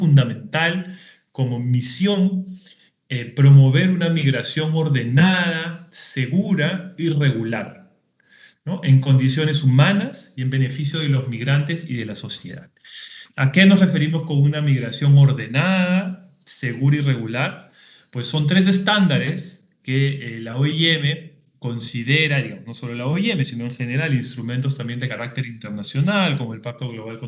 fundamental como misión promover una migración ordenada, segura y regular, ¿no? En condiciones humanas y en beneficio de los migrantes y de la sociedad. ¿A qué nos referimos con una migración ordenada, segura y regular? Pues son tres estándares que la OIM considera, digamos, no solo la OIM, sino en general instrumentos también de carácter internacional, como el Pacto Global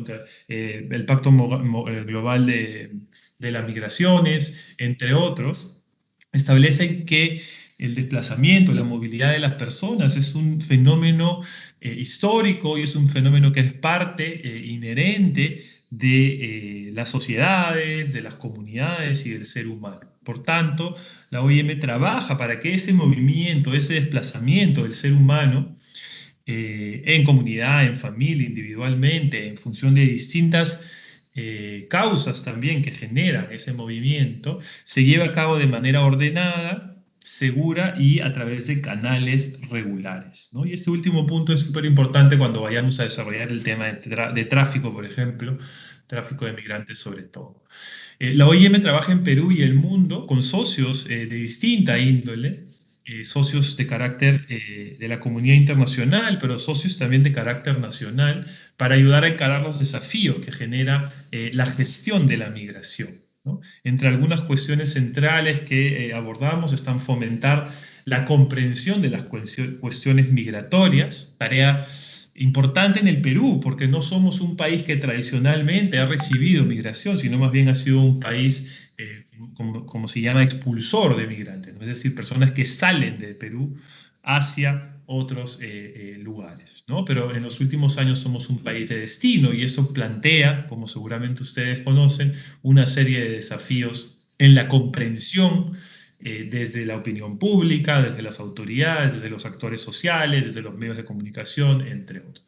Global de las Migraciones, entre otros, establecen que el desplazamiento, la movilidad de las personas es un fenómeno histórico y es un fenómeno que es parte inherente de las sociedades, de las comunidades y del ser humano. Por tanto, la OIM trabaja para que ese movimiento, ese desplazamiento del ser humano en comunidad, en familia, individualmente, en función de distintas causas también que generan ese movimiento, se lleve a cabo de manera ordenada, segura y a través de canales regulares, ¿no? Y este último punto es súper importante cuando vayamos a desarrollar el tema de tráfico, por ejemplo, tráfico de migrantes sobre todo. La OIM trabaja en Perú y el mundo con socios de distinta índole, socios de carácter de la comunidad internacional, pero socios también de carácter nacional, para ayudar a encarar los desafíos que genera la gestión de la migración, ¿no? Entre algunas cuestiones centrales que abordamos están fomentar la comprensión de las cuestiones migratorias, tarea importante en el Perú, porque no somos un país que tradicionalmente ha recibido migración, sino más bien ha sido un país, como se llama, expulsor de migrantes, ¿no? Es decir, personas que salen del Perú hacia otros lugares, ¿no? Pero en los últimos años somos un país de destino y eso plantea, como seguramente ustedes conocen, una serie de desafíos en la comprensión desde la opinión pública, desde las autoridades, desde los actores sociales, desde los medios de comunicación, entre otros.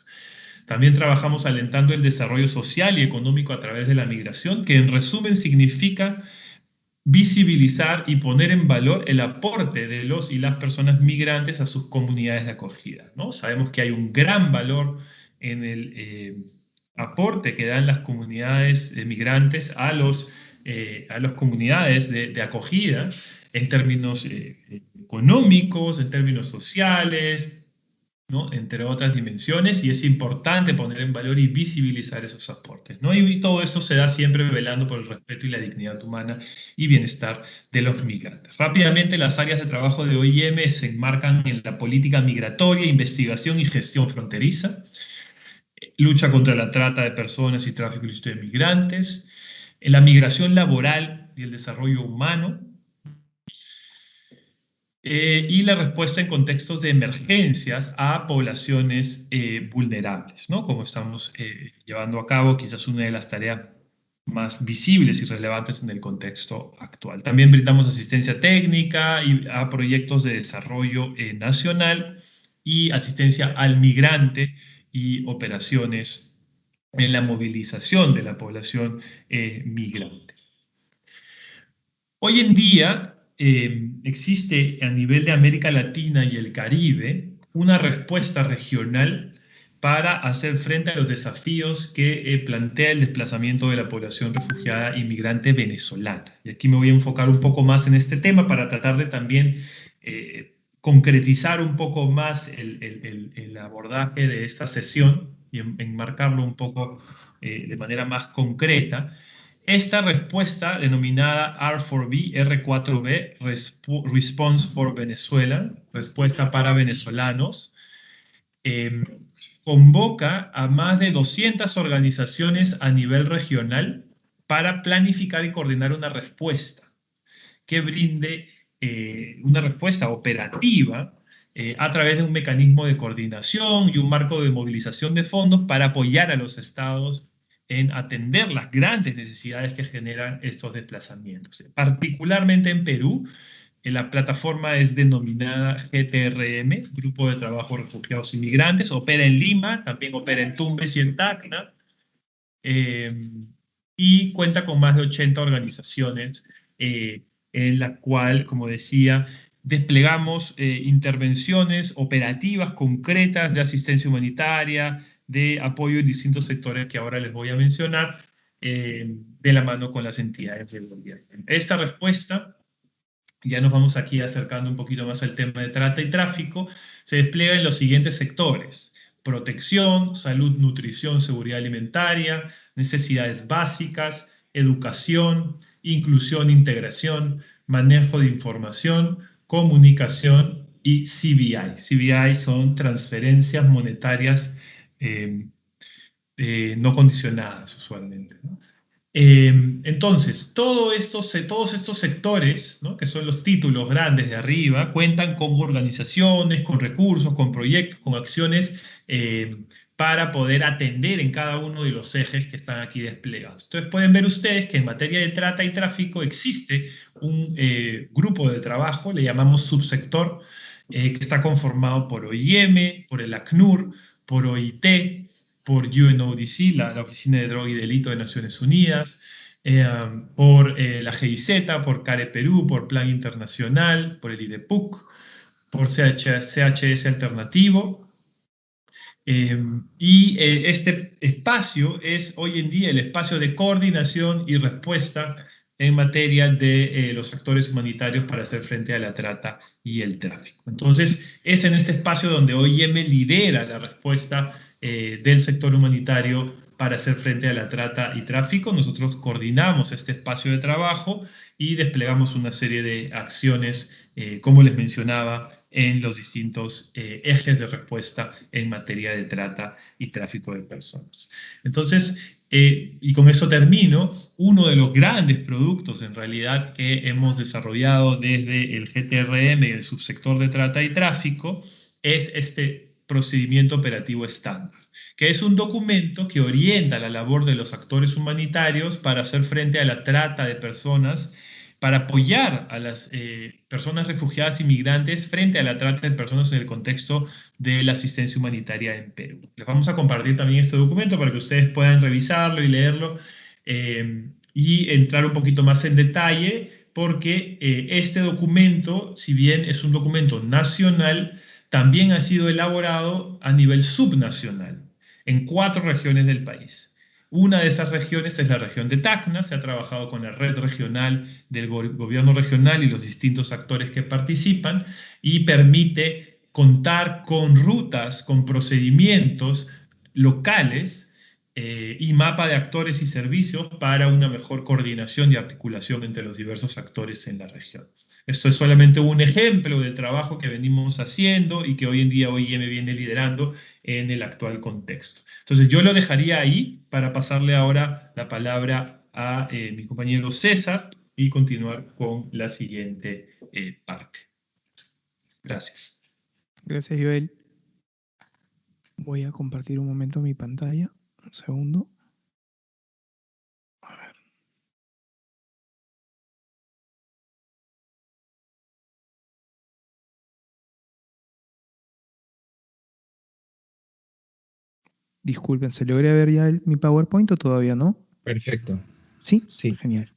También trabajamos alentando el desarrollo social y económico a través de la migración, que en resumen significa visibilizar y poner en valor el aporte de los y las personas migrantes a sus comunidades de acogida, ¿no? Sabemos que hay un gran valor en el aporte que dan las comunidades migrantes a las comunidades de acogida en términos económicos, en términos sociales, ¿no? Entre otras dimensiones, y es importante poner en valor y visibilizar esos aportes, ¿no? Y todo eso se da siempre velando por el respeto y la dignidad humana y bienestar de los migrantes. Rápidamente, las áreas de trabajo de OIM se enmarcan en la política migratoria, investigación y gestión fronteriza, lucha contra la trata de personas y tráfico ilícito de migrantes, en la migración laboral y el desarrollo humano, y la respuesta en contextos de emergencias a poblaciones vulnerables, ¿no? Como estamos llevando a cabo, quizás una de las tareas más visibles y relevantes en el contexto actual. También brindamos asistencia técnica a proyectos de desarrollo nacional y asistencia al migrante y operaciones en la movilización de la población migrante. Hoy en día existe a nivel de América Latina y el Caribe una respuesta regional para hacer frente a los desafíos que plantea el desplazamiento de la población refugiada inmigrante venezolana. Y aquí me voy a enfocar un poco más en este tema para tratar de también concretizar un poco más el abordaje de esta sesión y enmarcarlo un poco de manera más concreta. Esta respuesta, denominada R4B, Response for Venezuela, respuesta para venezolanos, convoca a más de 200 organizaciones a nivel regional para planificar y coordinar una respuesta que brinde una respuesta operativa a través de un mecanismo de coordinación y un marco de movilización de fondos para apoyar a los estados en atender las grandes necesidades que generan estos desplazamientos. Particularmente en Perú, la plataforma es denominada GTRM, Grupo de Trabajo Refugiados Inmigrantes, opera en Lima, también opera en Tumbes y en Tacna, y cuenta con más de 80 organizaciones en la cual, como decía, desplegamos intervenciones operativas concretas de asistencia humanitaria, de apoyo en distintos sectores que ahora les voy a mencionar, de la mano con las entidades del gobierno. Esta respuesta, ya nos vamos aquí acercando un poquito más al tema de trata y tráfico, se despliega en los siguientes sectores: protección, salud, nutrición, seguridad alimentaria, necesidades básicas, educación, inclusión, integración, manejo de información, comunicación y CBI. CBI son transferencias monetarias no condicionadas usualmente, ¿no? Entonces, todos estos sectores, ¿no?, que son los títulos grandes de arriba, cuentan con organizaciones, con recursos, con proyectos, con acciones para poder atender en cada uno de los ejes que están aquí desplegados. Entonces pueden ver ustedes que en materia de trata y tráfico existe un grupo de trabajo, le llamamos subsector, que está conformado por OIM, por el ACNUR, por OIT, por UNODC, la Oficina de Droga y Delito de Naciones Unidas, por la GIZ, por CARE Perú, por Plan Internacional, por el IDEPUC, por CHS Alternativo. Este espacio es hoy en día el espacio de coordinación y respuesta en materia de los actores humanitarios para hacer frente a la trata y el tráfico. Entonces, es en este espacio donde OIM lidera la respuesta del sector humanitario para hacer frente a la trata y tráfico. Nosotros coordinamos este espacio de trabajo y desplegamos una serie de acciones, como les mencionaba, en los distintos ejes de respuesta en materia de trata y tráfico de personas. Entonces, y con eso termino, uno de los grandes productos en realidad que hemos desarrollado desde el GTRM, el subsector de trata y tráfico, es este procedimiento operativo estándar, que es un documento que orienta la labor de los actores humanitarios para hacer frente a la trata de personas, para apoyar a las personas refugiadas y migrantes frente a la trata de personas en el contexto de la asistencia humanitaria en Perú. Les vamos a compartir también este documento para que ustedes puedan revisarlo y leerlo y entrar un poquito más en detalle, porque este documento, si bien es un documento nacional, también ha sido elaborado a nivel subnacional en 4 regiones del país. Una de esas regiones es la región de Tacna. Se ha trabajado con la red regional del gobierno regional y los distintos actores que participan, y permite contar con rutas, con procedimientos locales y mapa de actores y servicios para una mejor coordinación y articulación entre los diversos actores en la región. Esto es solamente un ejemplo del trabajo que venimos haciendo y que hoy en día OIM viene liderando en el actual contexto. Entonces yo lo dejaría ahí para pasarle ahora la palabra a mi compañero César y continuar con la siguiente parte. Gracias. Gracias, Joel. Voy a compartir un momento mi pantalla. Un segundo. A ver. Disculpen, ¿se logra ver ya mi PowerPoint o todavía no? Perfecto. ¿Sí? Sí. Genial.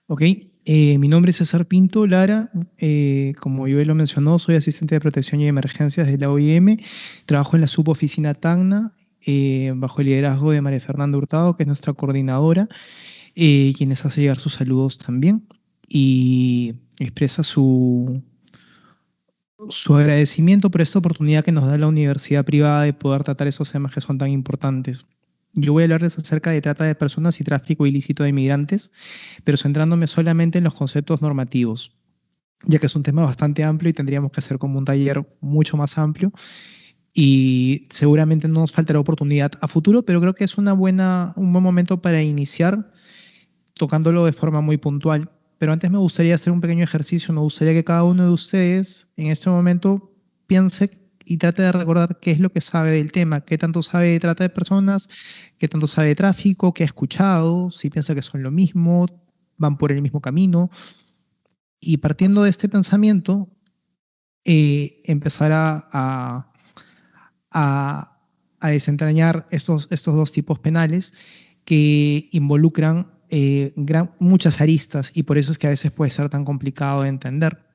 Ok, mi nombre es César Pinto Lara. Como Joel lo mencionó, soy asistente de protección y emergencias de la OIM. Trabajo en la suboficina Tacna, bajo el liderazgo de María Fernanda Hurtado, que es nuestra coordinadora, quienes hace llegar sus saludos también y expresa su agradecimiento por esta oportunidad que nos da la universidad privada de poder tratar esos temas que son tan importantes. Yo voy a hablarles acerca de trata de personas y tráfico ilícito de migrantes, pero centrándome solamente en los conceptos normativos, ya que es un tema bastante amplio y tendríamos que hacer como un taller mucho más amplio, y seguramente no nos faltará oportunidad a futuro, pero creo que es un buen momento para iniciar tocándolo de forma muy puntual. Pero antes me gustaría hacer un pequeño ejercicio. Me gustaría que cada uno de ustedes en este momento piense y trate de recordar qué es lo que sabe del tema, qué tanto sabe de trata de personas, qué tanto sabe de tráfico, qué ha escuchado, si piensa que son lo mismo, van por el mismo camino. Y partiendo de este pensamiento, empezar a desentrañar estos 2 tipos penales que involucran muchas aristas, y por eso es que a veces puede ser tan complicado de entender.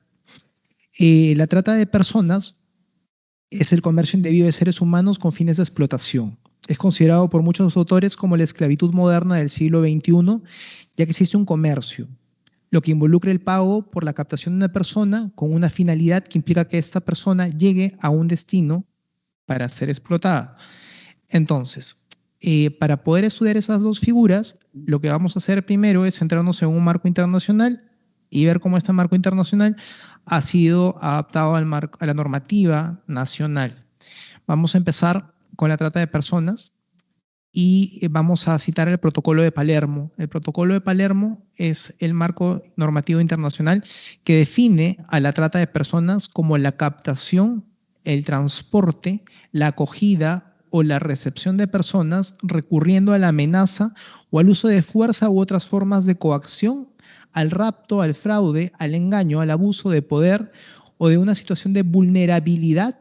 La trata de personas es el comercio indebido de seres humanos con fines de explotación. Es considerado por muchos autores como la esclavitud moderna del siglo XXI, ya que existe un comercio, lo que involucra el pago por la captación de una persona con una finalidad que implica que esta persona llegue a un destino para ser explotada. Entonces, para poder estudiar esas dos figuras, lo que vamos a hacer primero es centrarnos en un marco internacional y ver cómo este marco internacional ha sido adaptado a la normativa nacional. Vamos a empezar con la trata de personas y vamos a citar el Protocolo de Palermo. El Protocolo de Palermo es el marco normativo internacional que define a la trata de personas como la captación, el transporte, la acogida o la recepción de personas recurriendo a la amenaza o al uso de fuerza u otras formas de coacción, al rapto, al fraude, al engaño, al abuso de poder o de una situación de vulnerabilidad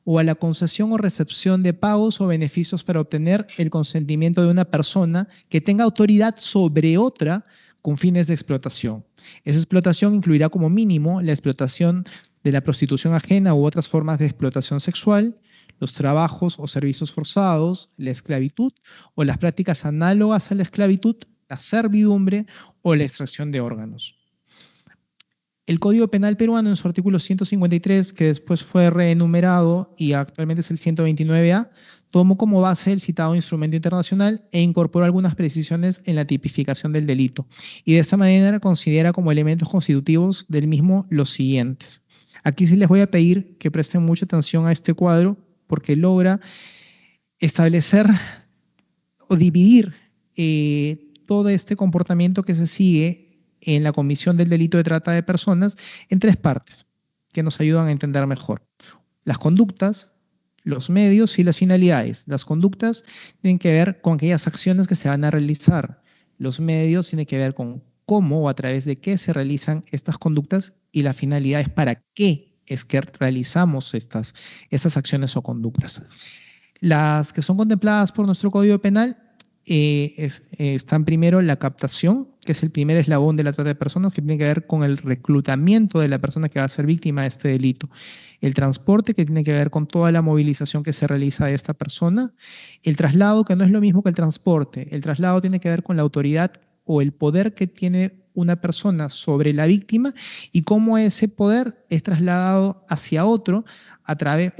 o a la concesión o recepción de pagos o beneficios para obtener el consentimiento de una persona que tenga autoridad sobre otra con fines de explotación. Esa explotación incluirá como mínimo la explotación de la prostitución ajena u otras formas de explotación sexual, los trabajos o servicios forzados, la esclavitud o las prácticas análogas a la esclavitud, la servidumbre o la extracción de órganos. El Código Penal peruano en su artículo 153, que después fue reenumerado y actualmente es el 129A, tomó como base el citado instrumento internacional e incorporó algunas precisiones en la tipificación del delito. Y de esta manera considera como elementos constitutivos del mismo los siguientes. Aquí sí les voy a pedir que presten mucha atención a este cuadro porque logra establecer o dividir todo este comportamiento que se sigue en la comisión del delito de trata de personas en tres partes que nos ayudan a entender mejor. Las conductas, los medios y las finalidades. Las conductas tienen que ver con aquellas acciones que se van a realizar. Los medios tienen que ver con cómo o a través de qué se realizan estas conductas y la finalidad es para qué es que realizamos estas acciones o conductas. Las que son contempladas por nuestro Código Penal están primero la captación, que es el primer eslabón de la trata de personas, que tiene que ver con el reclutamiento de la persona que va a ser víctima de este delito. El transporte, que tiene que ver con toda la movilización que se realiza de esta persona. El traslado, que no es lo mismo que el transporte. El traslado tiene que ver con la autoridad o el poder que tiene una persona sobre la víctima y cómo ese poder es trasladado hacia otro a través,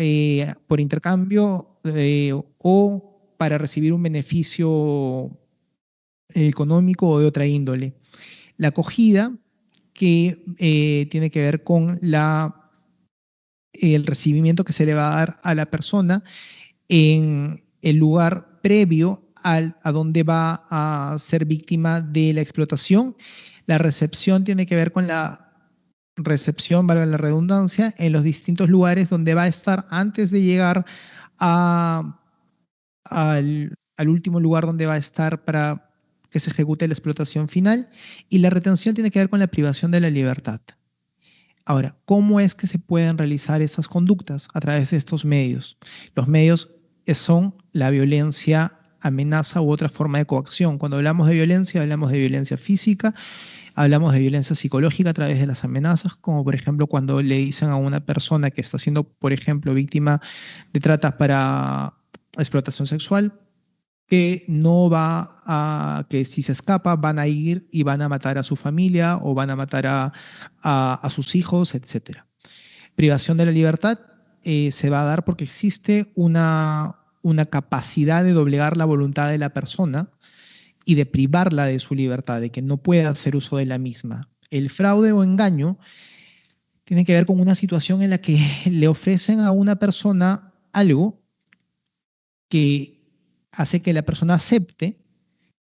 por intercambio o para recibir un beneficio económico o de otra índole. La acogida, que tiene que ver con el recibimiento que se le va a dar a la persona en el lugar previo a donde va a ser víctima de la explotación. La recepción tiene que ver con la recepción, valga la redundancia, en los distintos lugares donde va a estar antes de llegar al último lugar donde va a estar para que se ejecute la explotación final. Y la retención tiene que ver con la privación de la libertad. Ahora, ¿cómo es que se pueden realizar esas conductas? A través de estos medios. Los medios son la violencia, amenaza u otra forma de coacción. Cuando hablamos de violencia física, hablamos de violencia psicológica a través de las amenazas, como por ejemplo cuando le dicen a una persona que está siendo, por ejemplo, víctima de trata para explotación sexual, que no va que si se escapa van a ir y van a matar a su familia o van a matar a sus hijos, etc. Privación de la libertad se va a dar porque existe una capacidad de doblegar la voluntad de la persona y de privarla de su libertad, de que no pueda hacer uso de la misma. El fraude o engaño tiene que ver con una situación en la que le ofrecen a una persona algo que hace que la persona acepte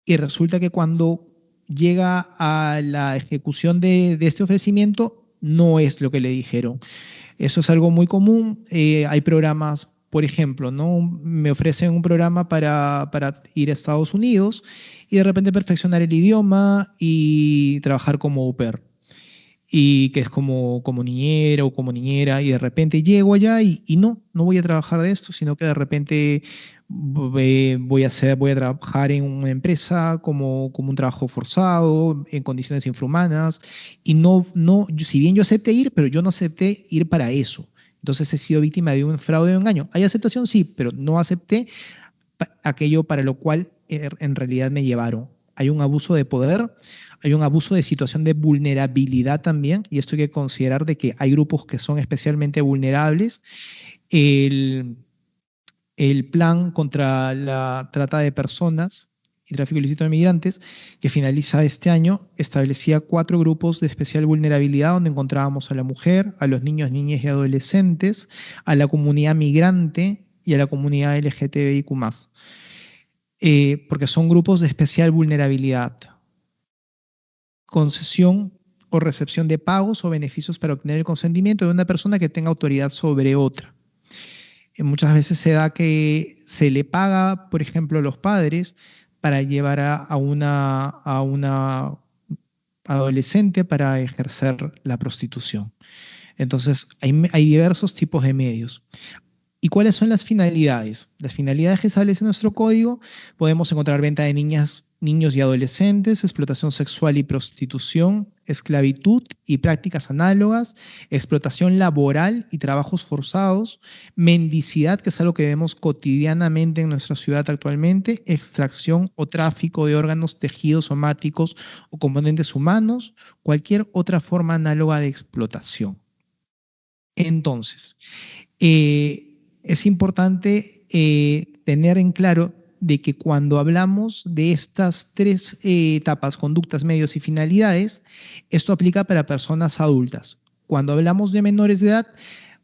y resulta que cuando llega a la ejecución de este ofrecimiento no es lo que le dijeron. Eso es algo muy común. Hay programas, por ejemplo, ¿no? Me ofrecen un programa para ir a Estados Unidos y de repente perfeccionar el idioma y trabajar como au pair. Y que es como niñera o como niñera, y de repente llego allá y no voy a trabajar de esto, sino que de repente voy a trabajar en una empresa como un trabajo forzado, en condiciones infrahumanas, y si bien yo acepté ir, pero yo no acepté ir para eso. Entonces he sido víctima de un fraude o engaño. ¿Hay aceptación? Sí, pero no acepté aquello para lo cual en realidad me llevaron. Hay un abuso de poder, hay un abuso de situación de vulnerabilidad también, y esto hay que considerar de que hay grupos que son especialmente vulnerables. El, el plan contra la trata de personas y tráfico ilícito de migrantes, que finaliza este año, establecía 4 grupos de especial vulnerabilidad, donde encontrábamos a la mujer, a los niños, niñas y adolescentes, a la comunidad migrante y a la comunidad LGTBIQ+. Porque son grupos de especial vulnerabilidad. Concesión o recepción de pagos o beneficios para obtener el consentimiento de una persona que tenga autoridad sobre otra. Muchas veces se da que se le paga, por ejemplo, a los padres para llevar a una adolescente para ejercer la prostitución. Entonces, hay diversos tipos de medios. ¿Y cuáles son las finalidades? Las finalidades que establece nuestro código: podemos encontrar venta de niñas, niños y adolescentes, explotación sexual y prostitución, esclavitud y prácticas análogas, explotación laboral y trabajos forzados, mendicidad, que es algo que vemos cotidianamente en nuestra ciudad actualmente, extracción o tráfico de órganos, tejidos somáticos o componentes humanos, cualquier otra forma análoga de explotación. Entonces, es importante tener en claro de que cuando hablamos de estas 3 etapas, conductas, medios y finalidades, esto aplica para personas adultas. Cuando hablamos de menores de edad,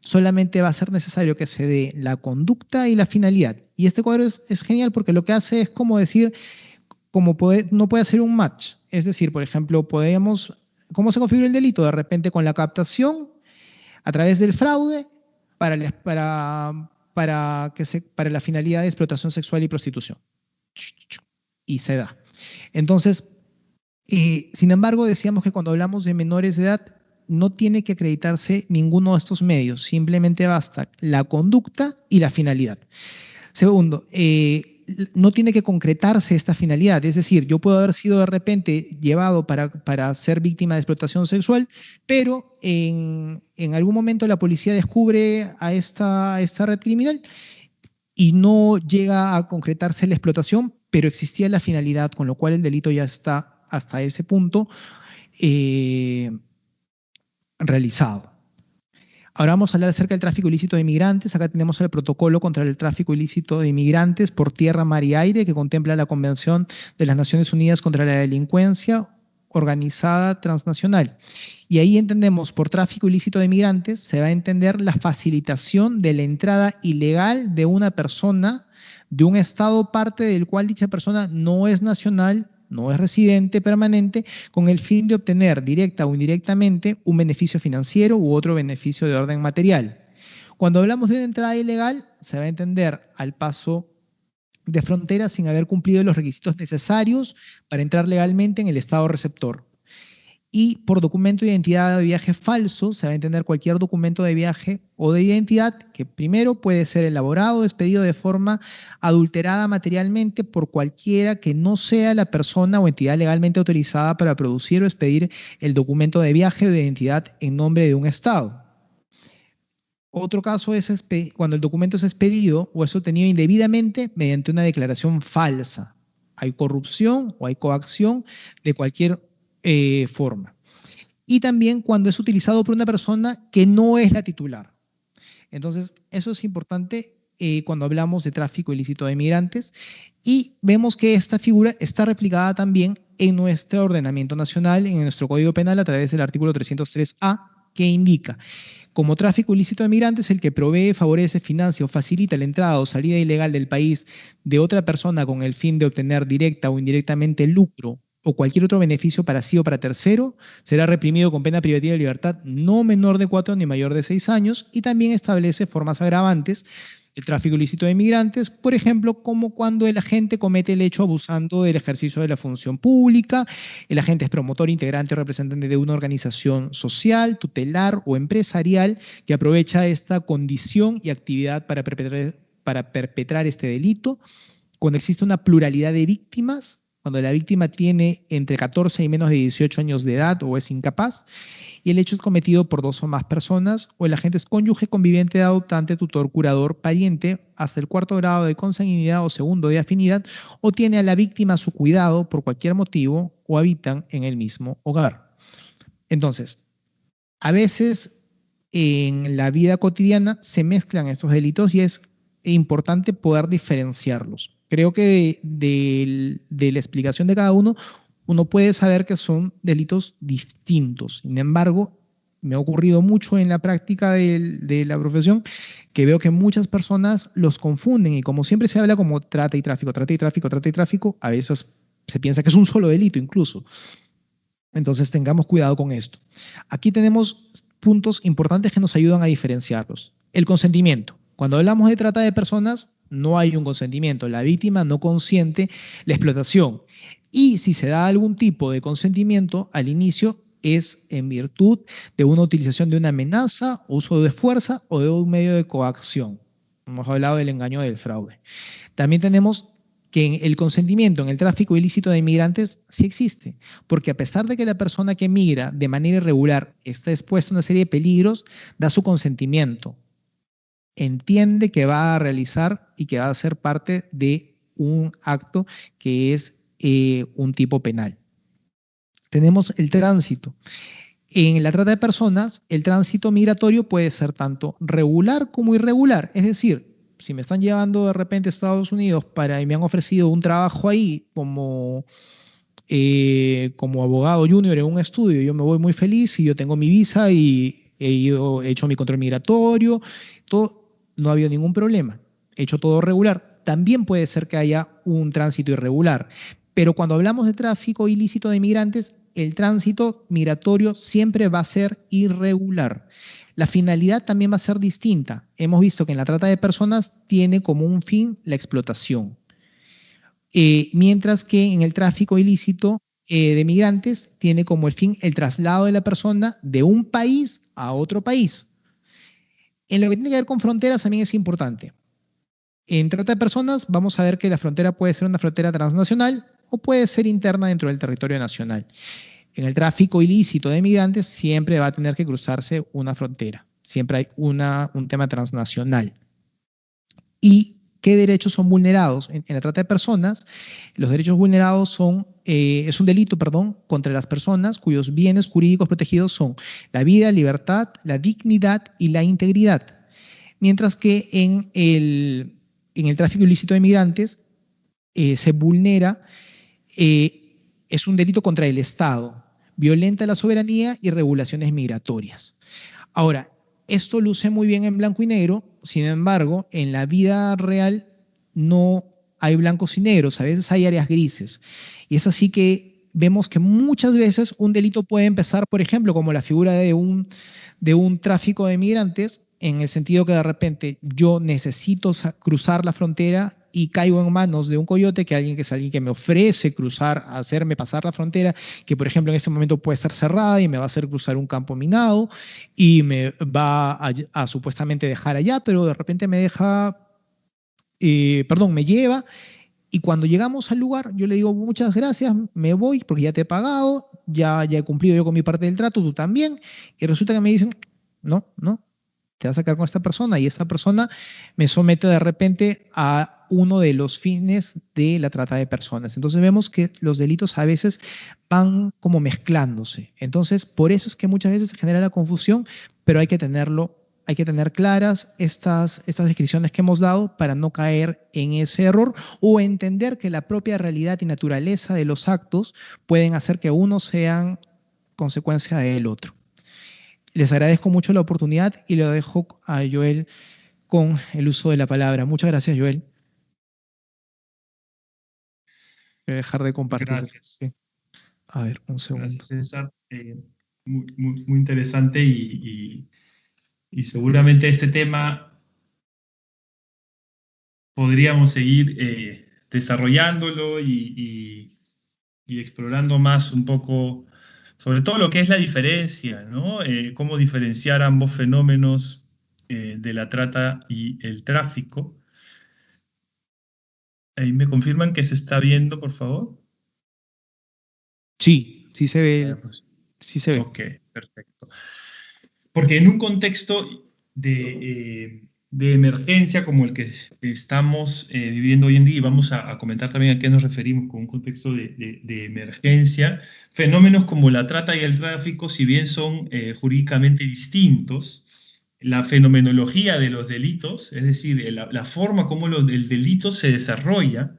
solamente va a ser necesario que se dé la conducta y la finalidad. Y este cuadro es genial porque lo que hace es como decir, no puede hacer un match. Es decir, por ejemplo, ¿cómo se configura el delito? De repente con la captación, a través del fraude, para la finalidad de explotación sexual y prostitución. Y se da. Entonces, sin embargo, decíamos que cuando hablamos de menores de edad, no tiene que acreditarse ninguno de estos medios, simplemente basta la conducta y la finalidad. Segundo, no tiene que concretarse esta finalidad, es decir, yo puedo haber sido de repente llevado para ser víctima de explotación sexual, pero en algún momento la policía descubre a esta red criminal y no llega a concretarse la explotación, pero existía la finalidad, con lo cual el delito ya está hasta ese punto realizado. Ahora vamos a hablar acerca del tráfico ilícito de inmigrantes. Acá tenemos el protocolo contra el tráfico ilícito de inmigrantes por tierra, mar y aire, que contempla la Convención de las Naciones Unidas contra la Delincuencia Organizada Transnacional. Y ahí entendemos, por tráfico ilícito de inmigrantes, se va a entender la facilitación de la entrada ilegal de una persona de un estado parte del cual dicha persona no es nacional, no es residente permanente, con el fin de obtener directa o indirectamente un beneficio financiero u otro beneficio de orden material. Cuando hablamos de una entrada ilegal, se va a entender al paso de frontera sin haber cumplido los requisitos necesarios para entrar legalmente en el estado receptor. Y por documento de identidad de viaje falso, se va a entender cualquier documento de viaje o de identidad que primero puede ser elaborado o expedido de forma adulterada materialmente por cualquiera que no sea la persona o entidad legalmente autorizada para producir o expedir el documento de viaje o de identidad en nombre de un Estado. Otro caso es cuando el documento es expedido o es obtenido indebidamente mediante una declaración falsa. Hay corrupción o hay coacción de cualquier forma. Y también cuando es utilizado por una persona que no es la titular. Entonces, eso es importante cuando hablamos de tráfico ilícito de migrantes. Y vemos que esta figura está replicada también en nuestro ordenamiento nacional, en nuestro Código Penal, a través del artículo 303A, que indica: como tráfico ilícito de migrantes, el que provee, favorece, financia o facilita la entrada o salida ilegal del país de otra persona con el fin de obtener directa o indirectamente lucro o cualquier otro beneficio para sí o para tercero, será reprimido con pena privativa de libertad no menor de 4 ni mayor de 6 años, y también establece formas agravantes del tráfico ilícito de migrantes, por ejemplo, como cuando el agente comete el hecho abusando del ejercicio de la función pública, el agente es promotor, integrante o representante de una organización social, tutelar o empresarial que aprovecha esta condición y actividad para perpetrar este delito, cuando existe una pluralidad de víctimas, cuando la víctima tiene entre 14 y menos de 18 años de edad o es incapaz, y el hecho es cometido por dos o más personas, o el agente es cónyuge, conviviente, adoptante, tutor, curador, pariente, hasta el cuarto grado de consanguinidad o segundo de afinidad, o tiene a la víctima a su cuidado por cualquier motivo, o habitan en el mismo hogar. Entonces, a veces en la vida cotidiana se mezclan estos delitos y es importante poder diferenciarlos. Creo que de la explicación de cada uno puede saber que son delitos distintos. Sin embargo, me ha ocurrido mucho en la práctica de la profesión que veo que muchas personas los confunden y como siempre se habla como trata y tráfico, trata y tráfico, trata y tráfico, a veces se piensa que es un solo delito incluso. Entonces tengamos cuidado con esto. Aquí tenemos puntos importantes que nos ayudan a diferenciarlos. El consentimiento. Cuando hablamos de trata de personas, no hay un consentimiento. La víctima no consiente la explotación. Y si se da algún tipo de consentimiento al inicio, es en virtud de una utilización de una amenaza, uso de fuerza o de un medio de coacción. Hemos hablado del engaño del fraude. También tenemos que el consentimiento en el tráfico ilícito de inmigrantes sí existe, porque a pesar de que la persona que migra de manera irregular está expuesta a una serie de peligros, da su consentimiento, entiende que va a realizar y que va a ser parte de un acto que es un tipo penal. Tenemos el tránsito. En la trata de personas, el tránsito migratorio puede ser tanto regular como irregular, es decir, si me están llevando de repente a Estados Unidos y me han ofrecido un trabajo ahí como abogado junior en un estudio, yo me voy muy feliz y yo tengo mi visa y he hecho mi control migratorio, todo, no ha habido ningún problema, he hecho todo regular. También puede ser que haya un tránsito irregular, pero cuando hablamos de tráfico ilícito de migrantes, el tránsito migratorio siempre va a ser irregular. La finalidad también va a ser distinta. Hemos visto que en la trata de personas tiene como un fin la explotación, mientras que en el tráfico ilícito de migrantes tiene como el fin el traslado de la persona de un país a otro país. En lo que tiene que ver con fronteras también es importante. En trata de personas vamos a ver que la frontera puede ser una frontera transnacional o puede ser interna dentro del territorio nacional. En el tráfico ilícito de migrantes siempre va a tener que cruzarse una frontera. Siempre hay un tema transnacional. ¿Y qué derechos son vulnerados? En la trata de personas, los derechos vulnerados es un delito, contra las personas cuyos bienes jurídicos protegidos son la vida, libertad, la dignidad y la integridad. Mientras que en el tráfico ilícito de migrantes se vulnera, es un delito contra el Estado, violenta la soberanía y regulaciones migratorias. Ahora, esto luce muy bien en blanco y negro, sin embargo, en la vida real no hay blancos y negros, a veces hay áreas grises. Y es así que vemos que muchas veces un delito puede empezar, por ejemplo, como la figura de un tráfico de migrantes, en el sentido que de repente yo necesito cruzar la frontera y caigo en manos de un coyote, que es alguien que me ofrece cruzar, hacerme pasar la frontera, que por ejemplo en este momento puede estar cerrada y me va a hacer cruzar un campo minado y me va a supuestamente dejar allá, pero de repente me lleva. Y cuando llegamos al lugar, yo le digo, muchas gracias, me voy porque ya te he pagado, ya he cumplido yo con mi parte del trato, tú también. Y resulta que me dicen, no, te vas a quedar con esta persona y esta persona me somete de repente a uno de los fines de la trata de personas. Entonces vemos que los delitos a veces van como mezclándose. Entonces, por eso es que muchas veces se genera la confusión, pero hay que tener claras estas descripciones que hemos dado para no caer en ese error o entender que la propia realidad y naturaleza de los actos pueden hacer que unos sean consecuencia del otro. Les agradezco mucho la oportunidad y lo dejo a Joel con el uso de la palabra. Muchas gracias, Joel. Voy a dejar de compartir. Gracias. Sí. A ver, un segundo. Gracias, César. Muy interesante y seguramente este tema podríamos seguir desarrollándolo y explorando más un poco, sobre todo lo que es la diferencia, ¿no? Cómo diferenciar ambos fenómenos de la trata y el tráfico. Ahí me confirman que se está viendo, por favor. Sí, sí se ve. Pues, Sí se ve. Ok, perfecto. Porque en un contexto de emergencia como el que estamos viviendo hoy en día, y vamos a comentar también a qué nos referimos con un contexto de emergencia, fenómenos como la trata y el tráfico, si bien son jurídicamente distintos, la fenomenología de los delitos, es decir, la forma como el delito se desarrolla,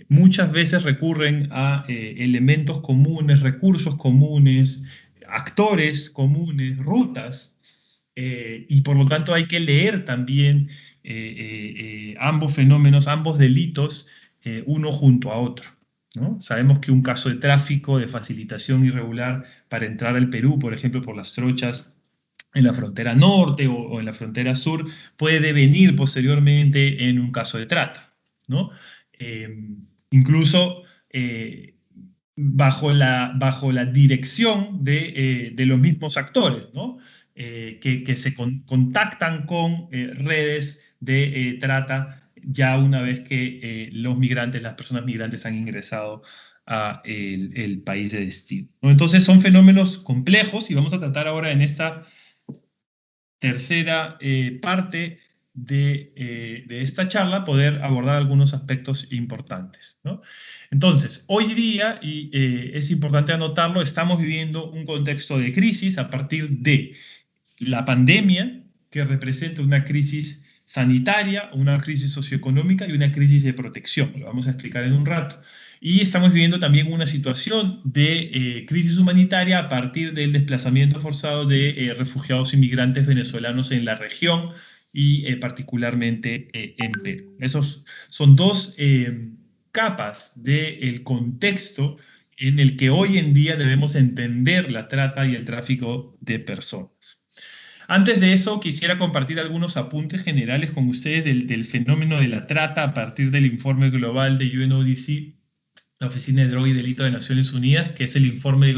muchas veces recurren a elementos comunes, recursos comunes, actores comunes, rutas, y por lo tanto hay que leer también ambos fenómenos, ambos delitos, uno junto a otro, ¿no? Sabemos que un caso de tráfico, de facilitación irregular para entrar al Perú, por ejemplo, por las trochas en la frontera norte o en la frontera sur, puede devenir posteriormente en un caso de trata, ¿no? Incluso bajo la dirección de los mismos actores, ¿no? Que se contactan con redes de trata ya una vez que los migrantes, las personas migrantes han ingresado a el país de destino, ¿no? Entonces son fenómenos complejos y vamos a tratar ahora en esta tercera parte de esta charla poder abordar algunos aspectos importantes, ¿no? Entonces, hoy día, y es importante anotarlo, estamos viviendo un contexto de crisis a partir de la pandemia, que representa una crisis sanitaria, una crisis socioeconómica y una crisis de protección. Lo vamos a explicar en un rato. Y estamos viviendo también una situación de crisis humanitaria a partir del desplazamiento forzado de refugiados inmigrantes venezolanos en la región y particularmente en Perú. Esos son dos capas del contexto en el que hoy en día debemos entender la trata y el tráfico de personas. Antes de eso, quisiera compartir algunos apuntes generales con ustedes del fenómeno de la trata a partir del informe global de UNODC, la Oficina de Droga y Delito de Naciones Unidas, que es el informe,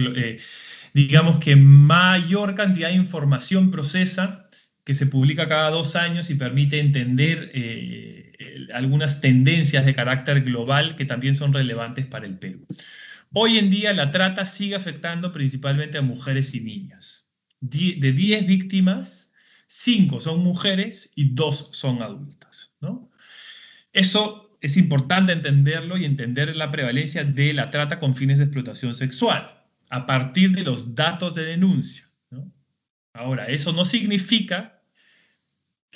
digamos, que mayor cantidad de información procesa, que se publica cada 2 años y permite entender algunas tendencias de carácter global que también son relevantes para el Perú. Hoy en día la trata sigue afectando principalmente a mujeres y niñas. De 10 víctimas, 5 son mujeres y 2 son adultas, ¿no? Eso es importante entenderlo y entender la prevalencia de la trata con fines de explotación sexual a partir de los datos de denuncia, ¿no? Ahora, eso no significa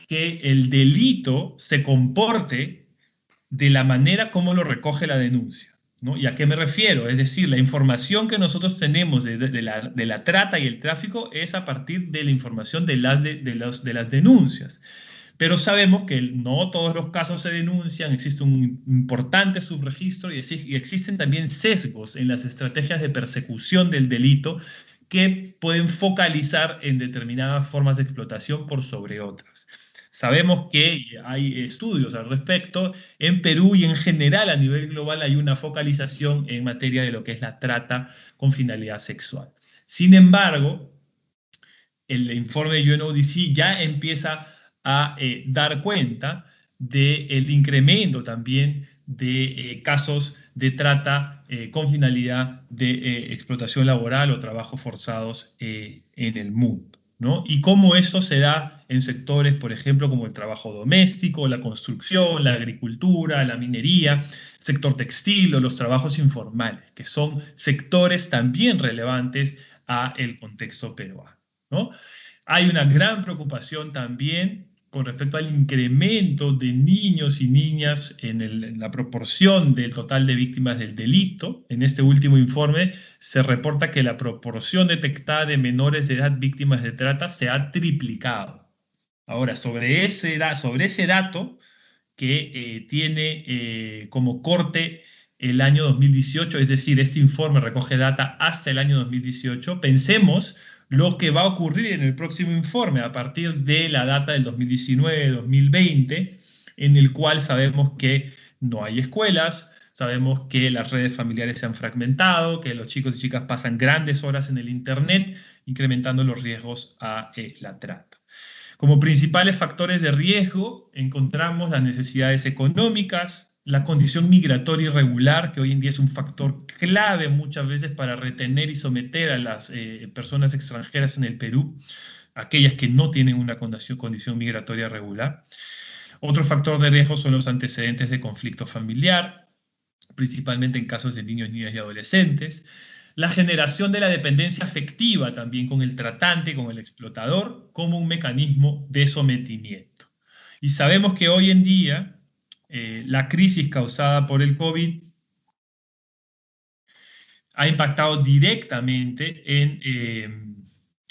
que el delito se comporte de la manera como lo recoge la denuncia, ¿no? ¿Y a qué me refiero? Es decir, la información que nosotros tenemos de la trata y el tráfico es a partir de la información de las denuncias. Pero sabemos que no todos los casos se denuncian, existe un importante subregistro y existen también sesgos en las estrategias de persecución del delito que pueden focalizar en determinadas formas de explotación por sobre otras. Sabemos que hay estudios al respecto. En Perú y en general a nivel global hay una focalización en materia de lo que es la trata con finalidad sexual. Sin embargo, el informe de UNODC ya empieza a dar cuenta del incremento también de casos de trata con finalidad de explotación laboral o trabajos forzados en el mundo, ¿no? Y cómo eso se da en sectores, por ejemplo, como el trabajo doméstico, la construcción, la agricultura, la minería, sector textil o los trabajos informales, que son sectores también relevantes a el contexto peruano, ¿no? Hay una gran preocupación también con respecto al incremento de niños y niñas en la proporción del total de víctimas del delito. En este último informe se reporta que la proporción detectada de menores de edad víctimas de trata se ha triplicado. Ahora, sobre ese dato que tiene como corte el año 2018, es decir, este informe recoge data hasta el año 2018, pensemos lo que va a ocurrir en el próximo informe a partir de la data del 2019-2020, en el cual sabemos que no hay escuelas, sabemos que las redes familiares se han fragmentado, que los chicos y chicas pasan grandes horas en el Internet, incrementando los riesgos a la trata. Como principales factores de riesgo encontramos las necesidades económicas, la condición migratoria irregular, que hoy en día es un factor clave muchas veces para retener y someter a las personas extranjeras en el Perú, aquellas que no tienen una condición migratoria regular. Otro factor de riesgo son los antecedentes de conflicto familiar, principalmente en casos de niños, niñas y adolescentes. La generación de la dependencia afectiva también con el tratante, con el explotador, como un mecanismo de sometimiento. Y sabemos que hoy en día la crisis causada por el COVID ha impactado directamente en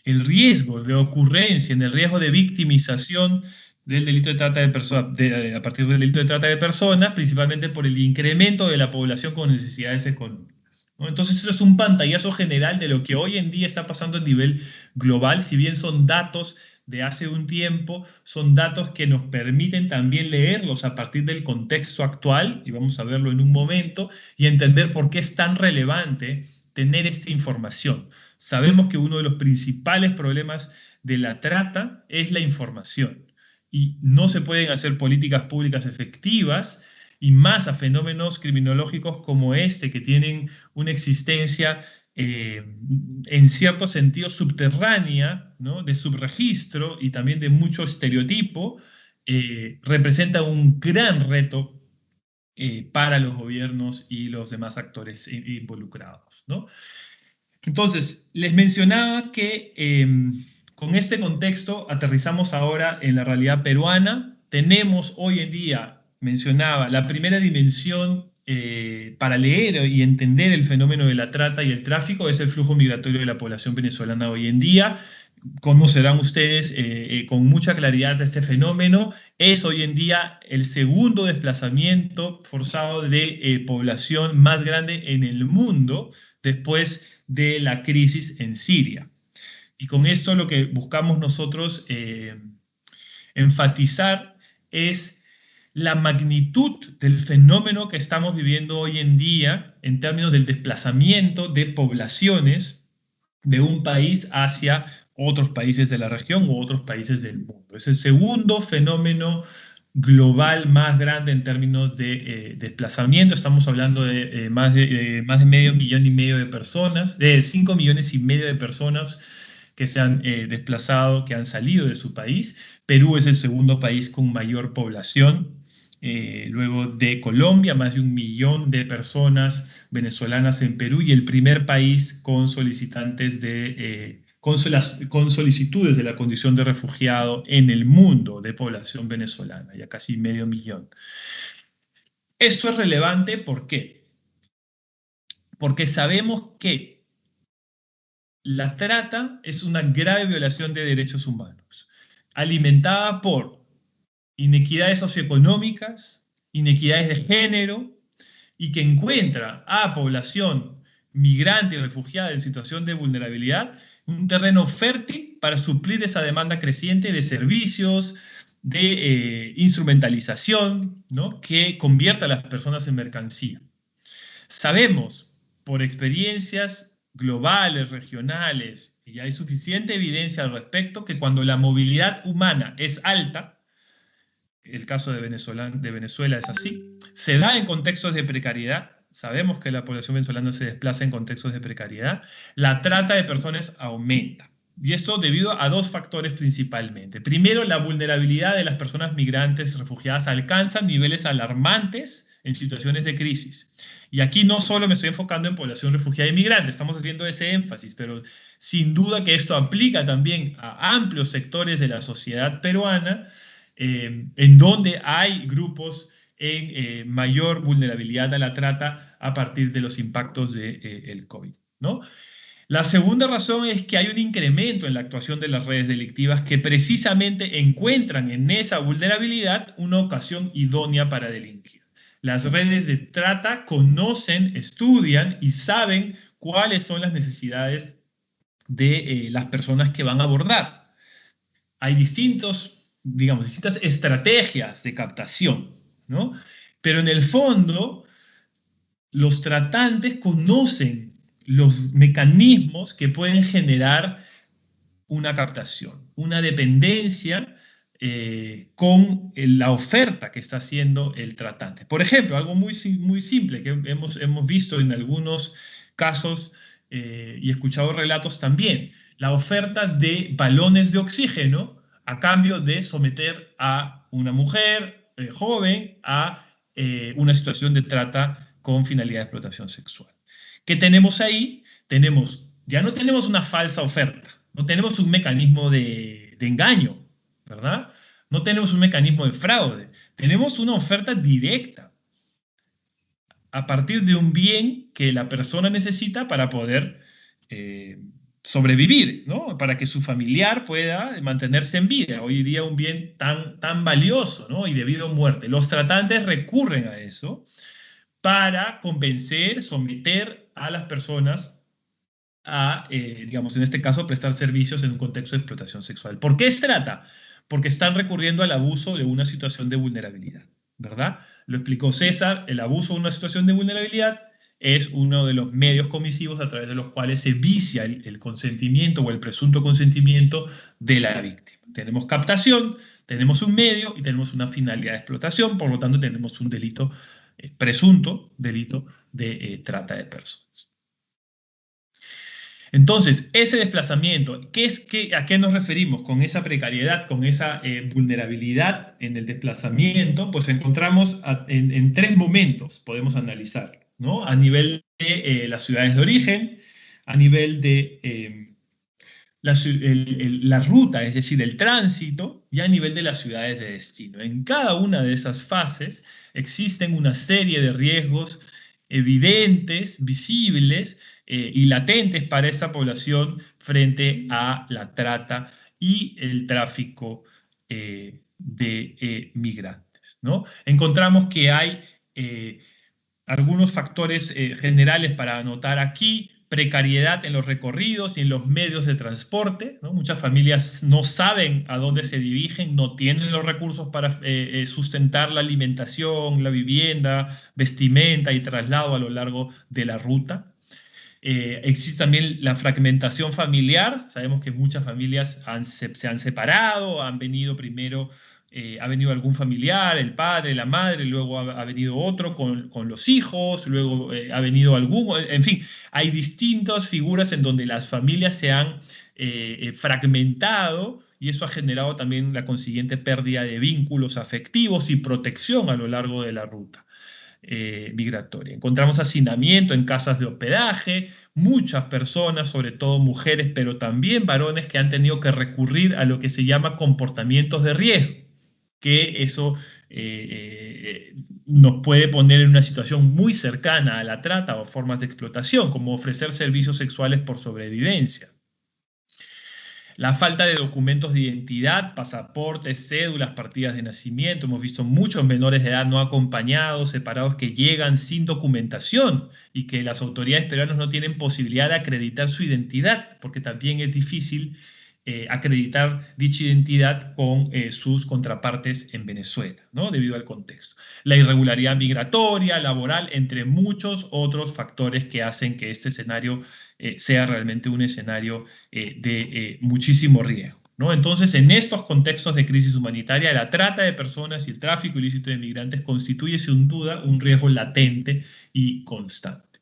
el riesgo de ocurrencia, en el riesgo de victimización del delito de trata de personas, a partir del delito de trata de personas, principalmente por el incremento de la población con necesidades económicas, ¿no? Entonces, eso es un pantallazo general de lo que hoy en día está pasando a nivel global, si bien son datos de hace un tiempo, son datos que nos permiten también leerlos a partir del contexto actual, y vamos a verlo en un momento, y entender por qué es tan relevante tener esta información. Sabemos que uno de los principales problemas de la trata es la información, y no se pueden hacer políticas públicas efectivas, y más a fenómenos criminológicos como este, que tienen una existencia en cierto sentido subterránea, ¿no? De subregistro y también de mucho estereotipo, representa un gran reto para los gobiernos y los demás actores involucrados, ¿no? Entonces, les mencionaba que con este contexto aterrizamos ahora en la realidad peruana. Tenemos hoy en día, mencionaba, la primera dimensión para leer y entender el fenómeno de la trata y el tráfico es el flujo migratorio de la población venezolana hoy en día. Conocerán ustedes con mucha claridad este fenómeno. Es hoy en día el segundo desplazamiento forzado de población más grande en el mundo después de la crisis en Siria. Y con esto lo que buscamos nosotros enfatizar es la magnitud del fenómeno que estamos viviendo hoy en día en términos del desplazamiento de poblaciones de un país hacia otros países de la región u otros países del mundo. Es el segundo fenómeno global más grande en términos de desplazamiento. Estamos hablando de más de medio millón y medio de personas, de 5 millones y medio de personas que se han desplazado, que han salido de su país. Perú es el segundo país con mayor población, luego de Colombia, más de 1 millón de personas venezolanas en Perú, y el primer país con solicitantes con solicitudes de la condición de refugiado en el mundo de población venezolana, ya casi medio millón. Esto es relevante, ¿por qué? Porque sabemos que la trata es una grave violación de derechos humanos, alimentada por inequidades socioeconómicas, inequidades de género, y que encuentra a población migrante y refugiada en situación de vulnerabilidad un terreno fértil para suplir esa demanda creciente de servicios, de instrumentalización, ¿no? Que convierta a las personas en mercancía. Sabemos por experiencias globales, regionales, y hay suficiente evidencia al respecto, que cuando la movilidad humana es alta, el caso de Venezuela es así, se da en contextos de precariedad. Sabemos que la población venezolana se desplaza en contextos de precariedad. La trata de personas aumenta. Y esto debido a dos factores principalmente. Primero, la vulnerabilidad de las personas migrantes refugiadas alcanza niveles alarmantes en situaciones de crisis. Y aquí no solo me estoy enfocando en población refugiada y migrante, estamos haciendo ese énfasis, pero sin duda que esto aplica también a amplios sectores de la sociedad peruana, en donde hay grupos en mayor vulnerabilidad a la trata a partir de los impactos del COVID, ¿no? La segunda razón es que hay un incremento en la actuación de las redes delictivas que precisamente encuentran en esa vulnerabilidad una ocasión idónea para delinquir. Las redes de trata conocen, estudian y saben cuáles son las necesidades de las personas que van a abordar. Hay distintas estrategias de captación, ¿no? Pero en el fondo, los tratantes conocen los mecanismos que pueden generar una captación, una dependencia con la oferta que está haciendo el tratante. Por ejemplo, algo muy simple que hemos visto en algunos casos y escuchado relatos también, la oferta de balones de oxígeno a cambio de someter a una mujer joven a una situación de trata con finalidad de explotación sexual. ¿Qué tenemos ahí? Ya no tenemos una falsa oferta, no tenemos un mecanismo de engaño, ¿verdad? No tenemos un mecanismo de fraude, tenemos una oferta directa a partir de un bien que la persona necesita para poder sobrevivir, ¿no? Para que su familiar pueda mantenerse en vida. Hoy día un bien tan valioso, ¿no? Y debido a muerte. Los tratantes recurren a eso para convencer, someter a las personas a, digamos, en este caso, prestar servicios en un contexto de explotación sexual. ¿Por qué se trata? Porque están recurriendo al abuso de una situación de vulnerabilidad, ¿verdad? Lo explicó César, el abuso de una situación de vulnerabilidad es uno de los medios comisivos a través de los cuales se vicia el consentimiento o el presunto consentimiento de la víctima. Tenemos captación, tenemos un medio y tenemos una finalidad de explotación, por lo tanto tenemos un delito, presunto delito de trata de personas. Entonces, ese desplazamiento, ¿a qué nos referimos con esa precariedad, con esa vulnerabilidad en el desplazamiento? Pues encontramos en 3 momentos, podemos analizar, ¿no? A nivel de las ciudades de origen, a nivel de la ruta, es decir, el tránsito, y a nivel de las ciudades de destino. En cada una de esas fases existen una serie de riesgos evidentes, visibles y latentes para esa población frente a la trata y el tráfico de migrantes, ¿no? Encontramos que hay algunos factores generales para anotar aquí: precariedad en los recorridos y en los medios de transporte, ¿no? Muchas familias no saben a dónde se dirigen, no tienen los recursos para sustentar la alimentación, la vivienda, vestimenta y traslado a lo largo de la ruta. Existe también la fragmentación familiar. Sabemos que muchas familias se han separado, han venido primero... ha venido algún familiar, el padre, la madre, luego ha venido otro con los hijos, luego ha venido en fin, hay distintas figuras en donde las familias se han fragmentado, y eso ha generado también la consiguiente pérdida de vínculos afectivos y protección a lo largo de la ruta migratoria. Encontramos hacinamiento en casas de hospedaje, muchas personas, sobre todo mujeres, pero también varones, que han tenido que recurrir a lo que se llama comportamientos de riesgo, que eso nos puede poner en una situación muy cercana a la trata o formas de explotación, como ofrecer servicios sexuales por sobrevivencia. La falta de documentos de identidad, pasaportes, cédulas, partidas de nacimiento. Hemos visto muchos menores de edad no acompañados, separados, que llegan sin documentación y que las autoridades peruanas no tienen posibilidad de acreditar su identidad, porque también es difícil acreditar dicha identidad con sus contrapartes en Venezuela, ¿no? Debido al contexto. La irregularidad migratoria, laboral, entre muchos otros factores que hacen que este escenario sea realmente un escenario de muchísimo riesgo, ¿no? Entonces, en estos contextos de crisis humanitaria, la trata de personas y el tráfico ilícito de migrantes constituye sin duda un riesgo latente y constante.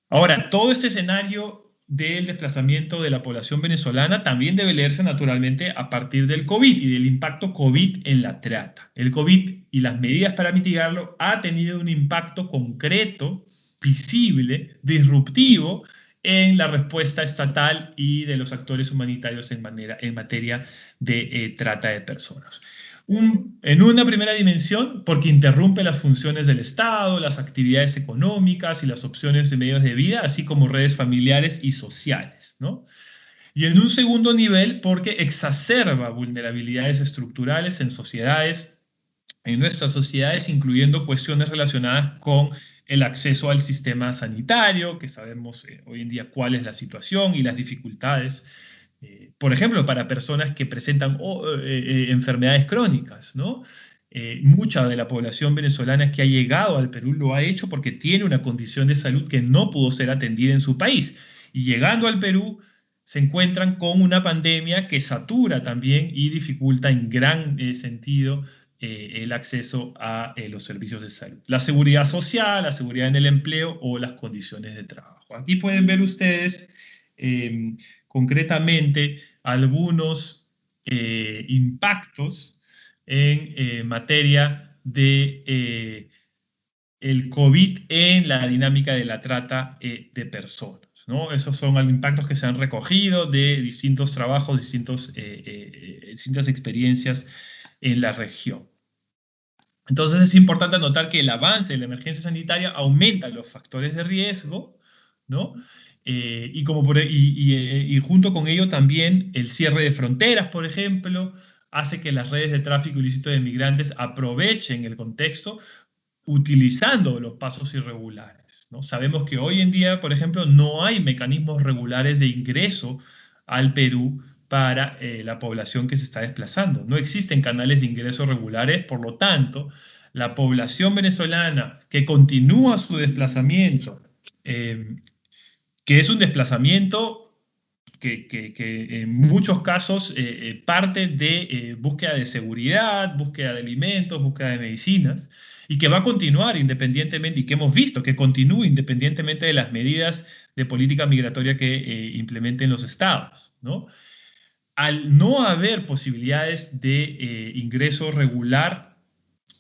Ahora, todo este escenario del desplazamiento de la población venezolana también debe leerse naturalmente a partir del COVID y del impacto COVID en la trata. El COVID y las medidas para mitigarlo ha tenido un impacto concreto, visible, disruptivo en la respuesta estatal y de los actores humanitarios en materia de trata de personas. En una primera dimensión, porque interrumpe las funciones del Estado, las actividades económicas y las opciones de medios de vida, así como redes familiares y sociales, ¿no? Y en un segundo nivel, porque exacerba vulnerabilidades estructurales en nuestras sociedades, incluyendo cuestiones relacionadas con el acceso al sistema sanitario, que sabemos hoy en día cuál es la situación y las dificultades. Por ejemplo, para personas que presentan enfermedades crónicas, ¿no? Mucha de la población venezolana que ha llegado al Perú lo ha hecho porque tiene una condición de salud que no pudo ser atendida en su país. Y llegando al Perú, se encuentran con una pandemia que satura también y dificulta en gran sentido el acceso a los servicios de salud. La seguridad social, la seguridad en el empleo o las condiciones de trabajo. Aquí pueden ver ustedes concretamente algunos impactos en materia de el COVID en la dinámica de la trata de personas, ¿no? Esos son los impactos que se han recogido de distintos trabajos, distintas experiencias en la región. Entonces es importante notar que el avance de la emergencia sanitaria aumenta los factores de riesgo, ¿no? Y junto con ello también el cierre de fronteras, por ejemplo, hace que las redes de tráfico ilícito de migrantes aprovechen el contexto utilizando los pasos irregulares, ¿no? Sabemos que hoy en día, por ejemplo, no hay mecanismos regulares de ingreso al Perú para la población que se está desplazando. No existen canales de ingreso regulares, por lo tanto, la población venezolana que continúa su desplazamiento, que es un desplazamiento que en muchos casos parte de búsqueda de seguridad, búsqueda de alimentos, búsqueda de medicinas, y que va a continuar independientemente, y que hemos visto que continúa independientemente de las medidas de política migratoria que implementen los estados, ¿no? Al no haber posibilidades de ingreso regular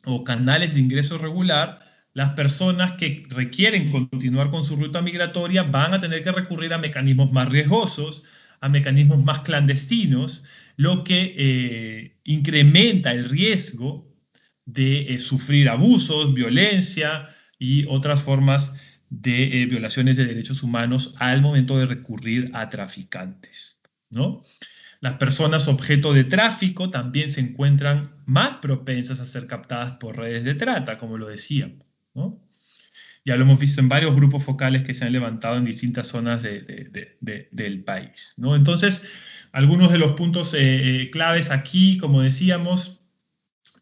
o canales de ingreso regular, las personas que requieren continuar con su ruta migratoria van a tener que recurrir a mecanismos más riesgosos, a mecanismos más clandestinos, lo que incrementa el riesgo de sufrir abusos, violencia y otras formas de violaciones de derechos humanos al momento de recurrir a traficantes, ¿no? Las personas objeto de tráfico también se encuentran más propensas a ser captadas por redes de trata, como lo decíamos, ¿no? Ya lo hemos visto en varios grupos focales que se han levantado en distintas zonas del país, ¿no? Entonces, algunos de los puntos claves aquí, como decíamos,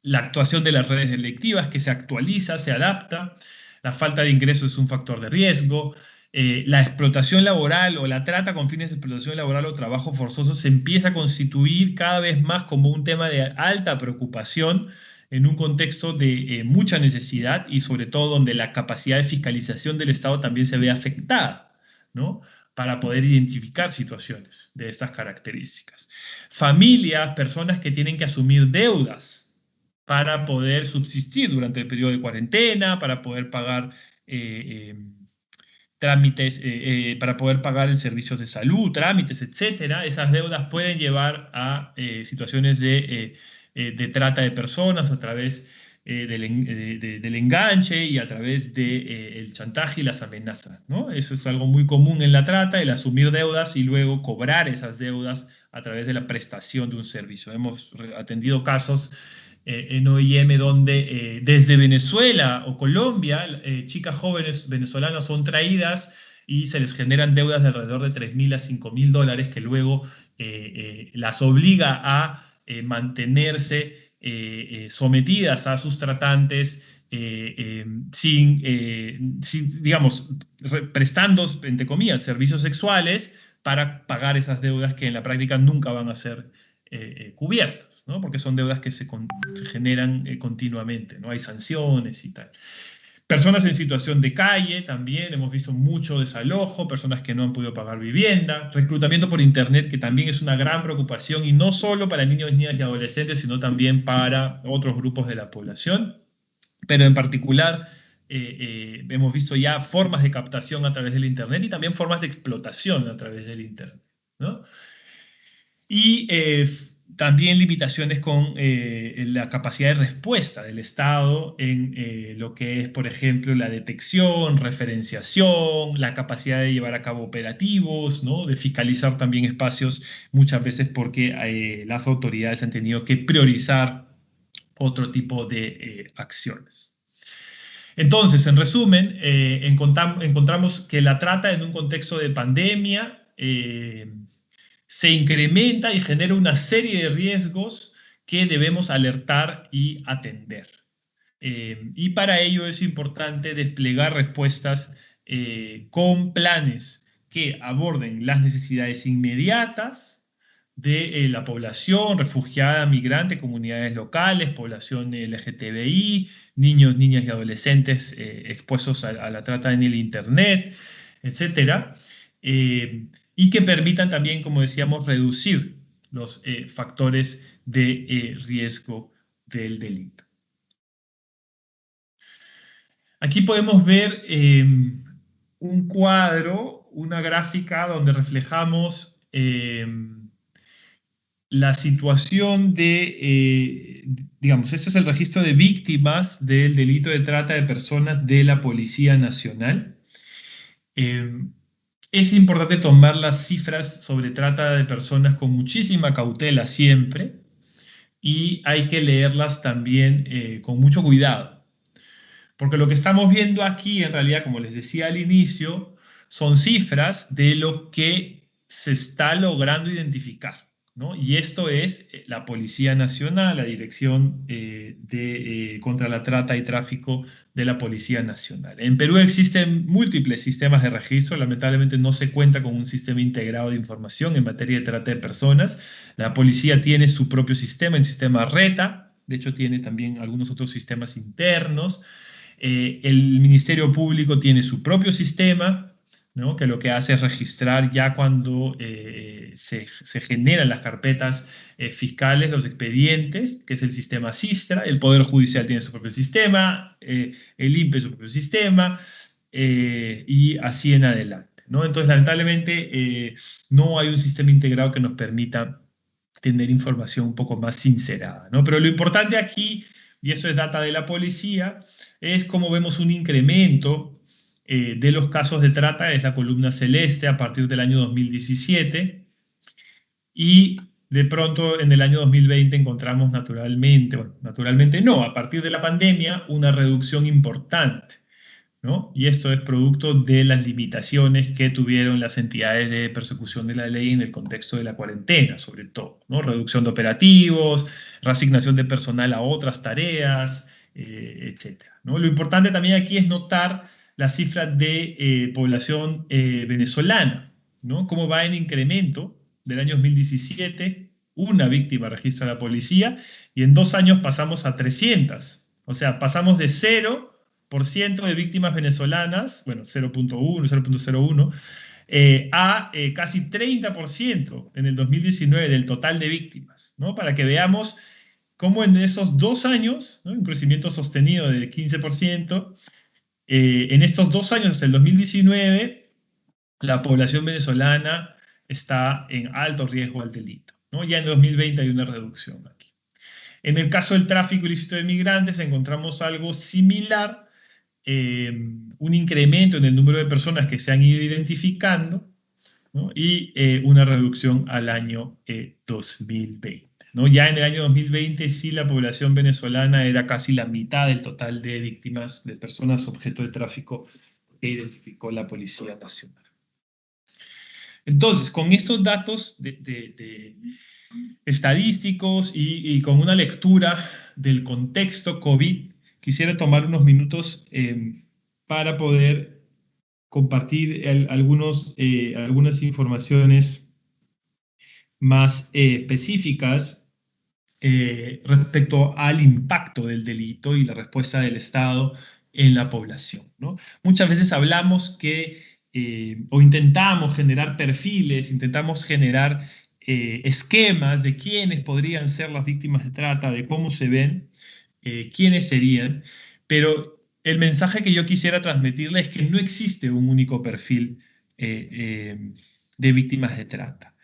la actuación de las redes delictivas que se actualiza, se adapta, la falta de ingresos es un factor de riesgo, la explotación laboral o la trata con fines de explotación laboral o trabajo forzoso se empieza a constituir cada vez más como un tema de alta preocupación en un contexto de mucha necesidad y sobre todo donde la capacidad de fiscalización del Estado también se ve afectada, ¿no? Para poder identificar situaciones de estas características. Familias, personas que tienen que asumir deudas para poder subsistir durante el periodo de cuarentena, para poder pagar trámites, para poder pagar en servicios de salud, trámites, etcétera. Esas deudas pueden llevar a situaciones de trata de personas a través del enganche y a través del chantaje y las amenazas, ¿no? Eso es algo muy común en la trata, el asumir deudas y luego cobrar esas deudas a través de la prestación de un servicio. Hemos atendido casos en OIM donde desde Venezuela o Colombia chicas jóvenes venezolanas son traídas y se les generan deudas de alrededor de $3.000 a $5.000 que luego las obliga a mantenerse sometidas a sus tratantes digamos, prestando, entre comillas, servicios sexuales para pagar esas deudas que en la práctica nunca van a ser cubiertas, ¿no? Porque son deudas que se generan continuamente, ¿no? Hay sanciones y tal. Personas en situación de calle también, hemos visto mucho desalojo, personas que no han podido pagar vivienda, reclutamiento por internet, que también es una gran preocupación, y no solo para niños, niñas y adolescentes, sino también para otros grupos de la población. Pero en particular hemos visto ya formas de captación a través del internet y también formas de explotación a través del internet, ¿no? Y también limitaciones con la capacidad de respuesta del Estado en lo que es, por ejemplo, la detección, referenciación, la capacidad de llevar a cabo operativos, ¿no? De fiscalizar también espacios, muchas veces porque las autoridades han tenido que priorizar otro tipo de acciones. Entonces, en resumen, encontramos que la trata en un contexto de pandemia se incrementa y genera una serie de riesgos que debemos alertar y atender. Y para ello es importante desplegar respuestas con planes que aborden las necesidades inmediatas de la población refugiada, migrante, comunidades locales, población LGTBI, niños, niñas y adolescentes expuestos a la trata en el Internet, etcétera, y que permitan también, como decíamos, reducir los factores de riesgo del delito. Aquí podemos ver un cuadro, una gráfica donde reflejamos la situación de, digamos, este es el registro de víctimas del delito de trata de personas de la Policía Nacional. Es importante tomar las cifras sobre trata de personas con muchísima cautela siempre, y hay que leerlas también con mucho cuidado. Porque lo que estamos viendo aquí, en realidad, como les decía al inicio, son cifras de lo que se está logrando identificar, ¿no? Y esto es la Policía Nacional, la Dirección contra la Trata y Tráfico de la Policía Nacional. En Perú existen múltiples sistemas de registro. Lamentablemente no se cuenta con un sistema integrado de información en materia de trata de personas. La policía tiene su propio sistema, el sistema RETA. De hecho, tiene también algunos otros sistemas internos. El Ministerio Público tiene su propio sistema, ¿no? Que lo que hace es registrar ya cuando se generan las carpetas fiscales, los expedientes, que es el sistema SISTRA. El Poder Judicial tiene su propio sistema, el INPE su propio sistema, y así en adelante, ¿no? Entonces, lamentablemente, no hay un sistema integrado que nos permita tener información un poco más sincerada, ¿no? Pero lo importante aquí, y esto es data de la policía, es cómo vemos un incremento de los casos de trata, es la columna celeste a partir del año 2017, y de pronto en el año 2020 encontramos naturalmente, bueno, naturalmente no, a partir de la pandemia, una reducción importante, ¿no? Y esto es producto de las limitaciones que tuvieron las entidades de persecución de la ley en el contexto de la cuarentena, sobre todo, ¿no? Reducción de operativos, reasignación de personal a otras tareas, etcétera, ¿no? Lo importante también aquí es notar las cifras de población venezolana, ¿no? Cómo va en incremento del año 2017, una víctima registra la policía, y en 2 años pasamos a 300. O sea, pasamos de 0% de víctimas venezolanas, bueno, 0.1, 0.01, a casi 30% en el 2019 del total de víctimas, ¿no? Para que veamos cómo en esos 2 años, ¿no? Un crecimiento sostenido de 15%, en estos 2 años, hasta el 2019, la población venezolana está en alto riesgo al delito, ¿no? Ya en 2020 hay una reducción aquí. En el caso del tráfico ilícito de migrantes encontramos algo similar, un incremento en el número de personas que se han ido identificando, ¿no? Y una reducción al año 2020, ¿no? Ya en el año 2020 sí la población venezolana era casi la mitad del total de víctimas de personas objeto de tráfico que identificó la Policía Nacional. Entonces, con estos datos estadísticos y con una lectura del contexto COVID, quisiera tomar unos minutos para poder compartir algunas informaciones más específicas respecto al impacto del delito y la respuesta del Estado en la población, ¿no? Muchas veces hablamos o intentamos generar perfiles, intentamos generar esquemas de quiénes podrían ser las víctimas de trata, de cómo se ven, quiénes serían, pero el mensaje que yo quisiera transmitirle es que no existe un único perfil de víctimas de trata.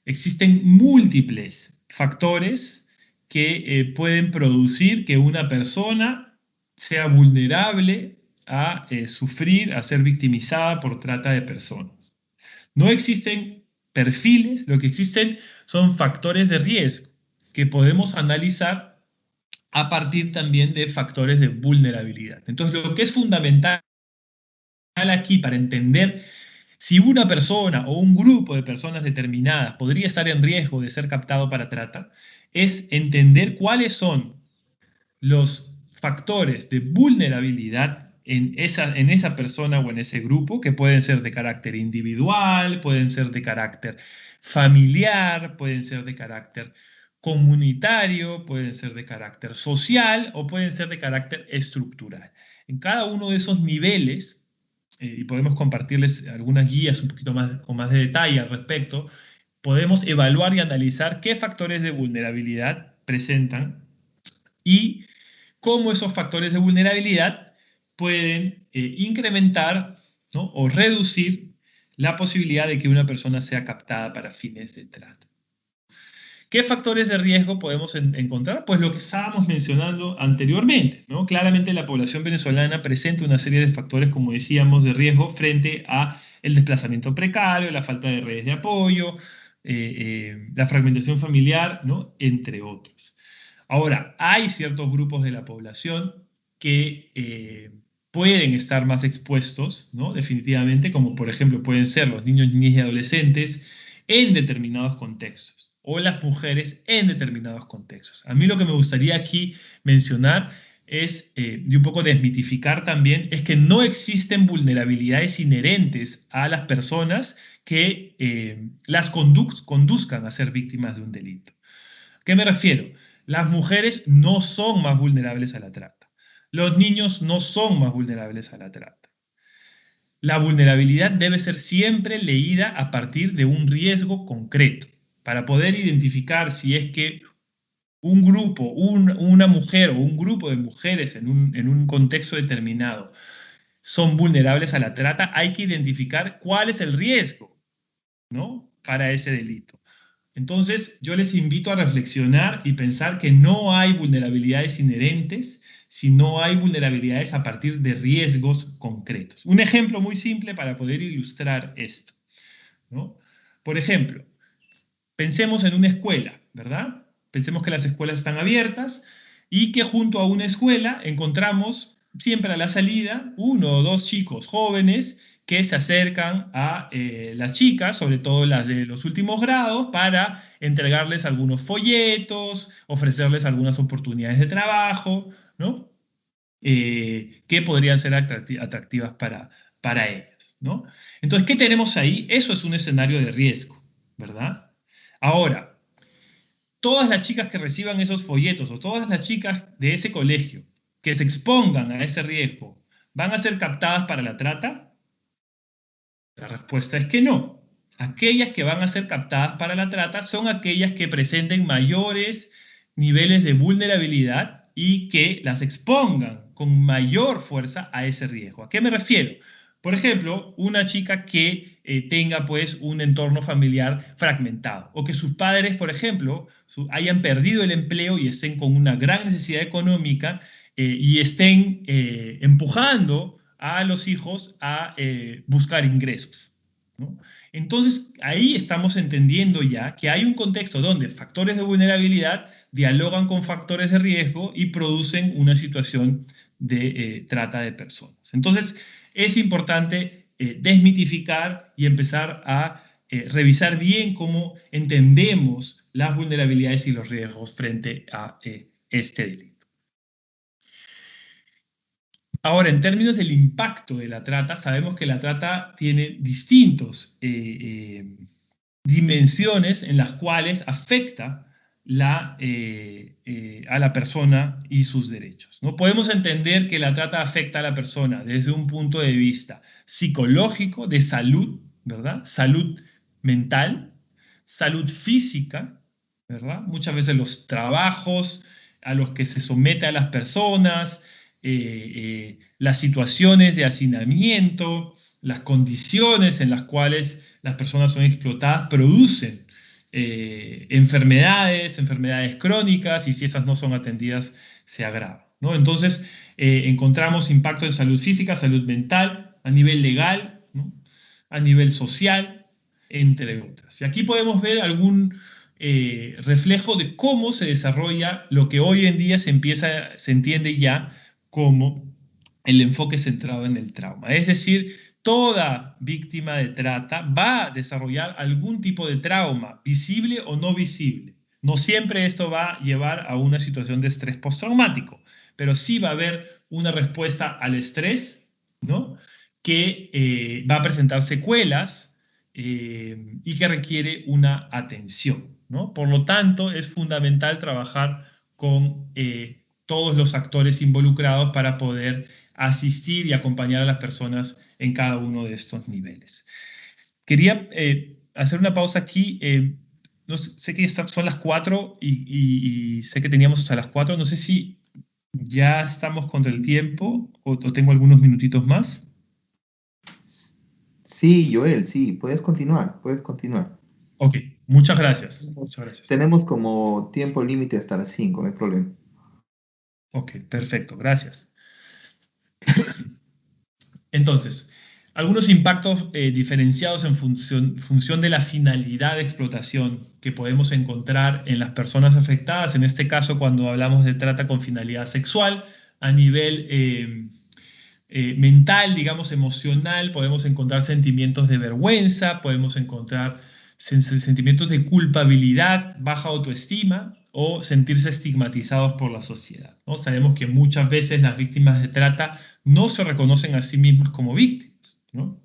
Existen múltiples factores que pueden producir que una persona sea vulnerable a sufrir, a ser victimizada por trata de personas. No existen perfiles, lo que existen son factores de riesgo que podemos analizar a partir también de factores de vulnerabilidad. Entonces, lo que es fundamental aquí para entender si una persona o un grupo de personas determinadas podría estar en riesgo de ser captado para trata, es entender cuáles son los factores de vulnerabilidad en esa persona o en ese grupo, que pueden ser de carácter individual, pueden ser de carácter familiar, pueden ser de carácter comunitario, pueden ser de carácter social o pueden ser de carácter estructural. En cada uno de esos niveles, y podemos compartirles algunas guías un poquito más, con más de detalle al respecto, podemos evaluar y analizar qué factores de vulnerabilidad presentan y cómo esos factores de vulnerabilidad pueden incrementar, ¿no?, o reducir la posibilidad de que una persona sea captada para fines de trata. ¿Qué factores de riesgo podemos encontrar? Pues lo que estábamos mencionando anteriormente, ¿no? Claramente la población venezolana presenta una serie de factores, como decíamos, de riesgo frente a el desplazamiento precario, la falta de redes de apoyo, la fragmentación familiar, ¿no?, entre otros. Ahora, hay ciertos grupos de la población que pueden estar más expuestos, ¿no?, definitivamente, como por ejemplo pueden ser los niños, niñas y adolescentes en determinados contextos, o las mujeres en determinados contextos. A mí lo que me gustaría aquí mencionar es, y un poco desmitificar también, es que no existen vulnerabilidades inherentes a las personas que las conduzcan a ser víctimas de un delito. ¿A qué me refiero? Las mujeres no son más vulnerables a la trata. Los niños no son más vulnerables a la trata. La vulnerabilidad debe ser siempre leída a partir de un riesgo concreto, para poder identificar si es que un grupo, una mujer o un grupo de mujeres en un contexto determinado son vulnerables a la trata. Hay que identificar cuál es el riesgo, ¿no?, para ese delito. Entonces, yo les invito a reflexionar y pensar que no hay vulnerabilidades inherentes, sino hay vulnerabilidades a partir de riesgos concretos. Un ejemplo muy simple para poder ilustrar esto, ¿no? Por ejemplo, pensemos en una escuela, ¿verdad? Pensemos que las escuelas están abiertas y que junto a una escuela encontramos siempre a la salida 1 o 2 chicos jóvenes que se acercan a las chicas, sobre todo las de los últimos grados, para entregarles algunos folletos, ofrecerles algunas oportunidades de trabajo, ¿no?, que podrían ser atractivas para ellas, ¿no? Entonces, ¿qué tenemos ahí? Eso es un escenario de riesgo, ¿verdad? Ahora, todas las chicas que reciban esos folletos o todas las chicas de ese colegio que se expongan a ese riesgo, ¿van a ser captadas para la trata? La respuesta es que no. Aquellas que van a ser captadas para la trata son aquellas que presenten mayores niveles de vulnerabilidad y que las expongan con mayor fuerza a ese riesgo. ¿A qué me refiero? Por ejemplo, una chica que tenga pues un entorno familiar fragmentado o que sus padres, por ejemplo, hayan perdido el empleo y estén con una gran necesidad económica y estén empujando a los hijos a buscar ingresos, ¿no? Entonces, ahí estamos entendiendo ya que hay un contexto donde factores de vulnerabilidad dialogan con factores de riesgo y producen una situación de trata de personas. Entonces, es importante desmitificar y empezar a revisar bien cómo entendemos las vulnerabilidades y los riesgos frente a este delito. Ahora, en términos del impacto de la trata, sabemos que la trata tiene distintas dimensiones en las cuales afecta a la persona y sus derechos, ¿no? Podemos entender que la trata afecta a la persona desde un punto de vista psicológico, de salud, ¿verdad? Salud mental, salud física, ¿verdad? Muchas veces los trabajos a los que se somete a las personas, las situaciones de hacinamiento, las condiciones en las cuales las personas son explotadas producen enfermedades crónicas, y si esas no son atendidas se agravan, ¿no? Entonces encontramos impacto en salud física, salud mental, a nivel legal, ¿no?, a nivel social, entre otras. Y aquí podemos ver algún reflejo de cómo se desarrolla lo que hoy en día se entiende ya como el enfoque centrado en el trauma. Es decir, toda víctima de trata va a desarrollar algún tipo de trauma, visible o no visible. No siempre esto va a llevar a una situación de estrés postraumático, pero sí va a haber una respuesta al estrés, ¿no? Que va a presentar secuelas y que requiere una atención, ¿no? Por lo tanto, es fundamental trabajar con todos los actores involucrados para poder asistir y acompañar a las personas en cada uno de estos niveles. Quería hacer una pausa aquí. No sé que son las 4 y sé que teníamos hasta las 4. No sé si ya estamos contra el tiempo o tengo algunos minutitos más. Sí, Joel, sí, puedes continuar, puedes continuar. Ok, muchas gracias. Muchas gracias. Tenemos como tiempo límite hasta las 5, no hay problema. Ok, perfecto, gracias. Entonces, algunos impactos diferenciados en función de la finalidad de explotación que podemos encontrar en las personas afectadas, en este caso cuando hablamos de trata con finalidad sexual, a nivel mental, digamos emocional, podemos encontrar sentimientos de vergüenza, podemos encontrar sentimientos de culpabilidad, baja autoestima o sentirse estigmatizados por la sociedad, ¿no? Sabemos que muchas veces las víctimas de trata no se reconocen a sí mismas como víctimas, ¿no?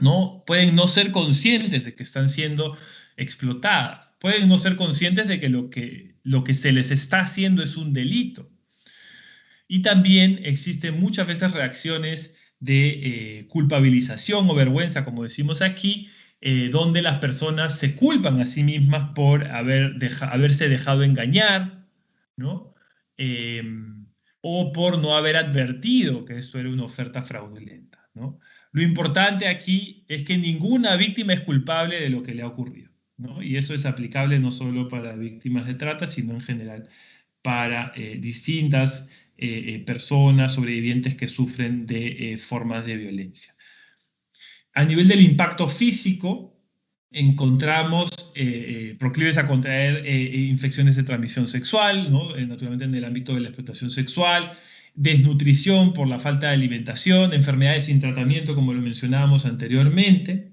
No pueden no ser conscientes de que están siendo explotadas, pueden no ser conscientes de que lo que se les está haciendo es un delito. Y también existen muchas veces reacciones de culpabilización o vergüenza, como decimos aquí, donde las personas se culpan a sí mismas por haberse dejado engañar, ¿no? Eh, o por no haber advertido que esto era una oferta fraudulenta, ¿no? Lo importante aquí es que ninguna víctima es culpable de lo que le ha ocurrido, ¿no? Y eso es aplicable no solo para víctimas de trata, sino en general para distintas personas sobrevivientes que sufren de formas de violencia. A nivel del impacto físico, encontramos proclives a contraer infecciones de transmisión sexual, ¿no? Naturalmente en el ámbito de la explotación sexual, desnutrición por la falta de alimentación, enfermedades sin tratamiento, como lo mencionábamos anteriormente.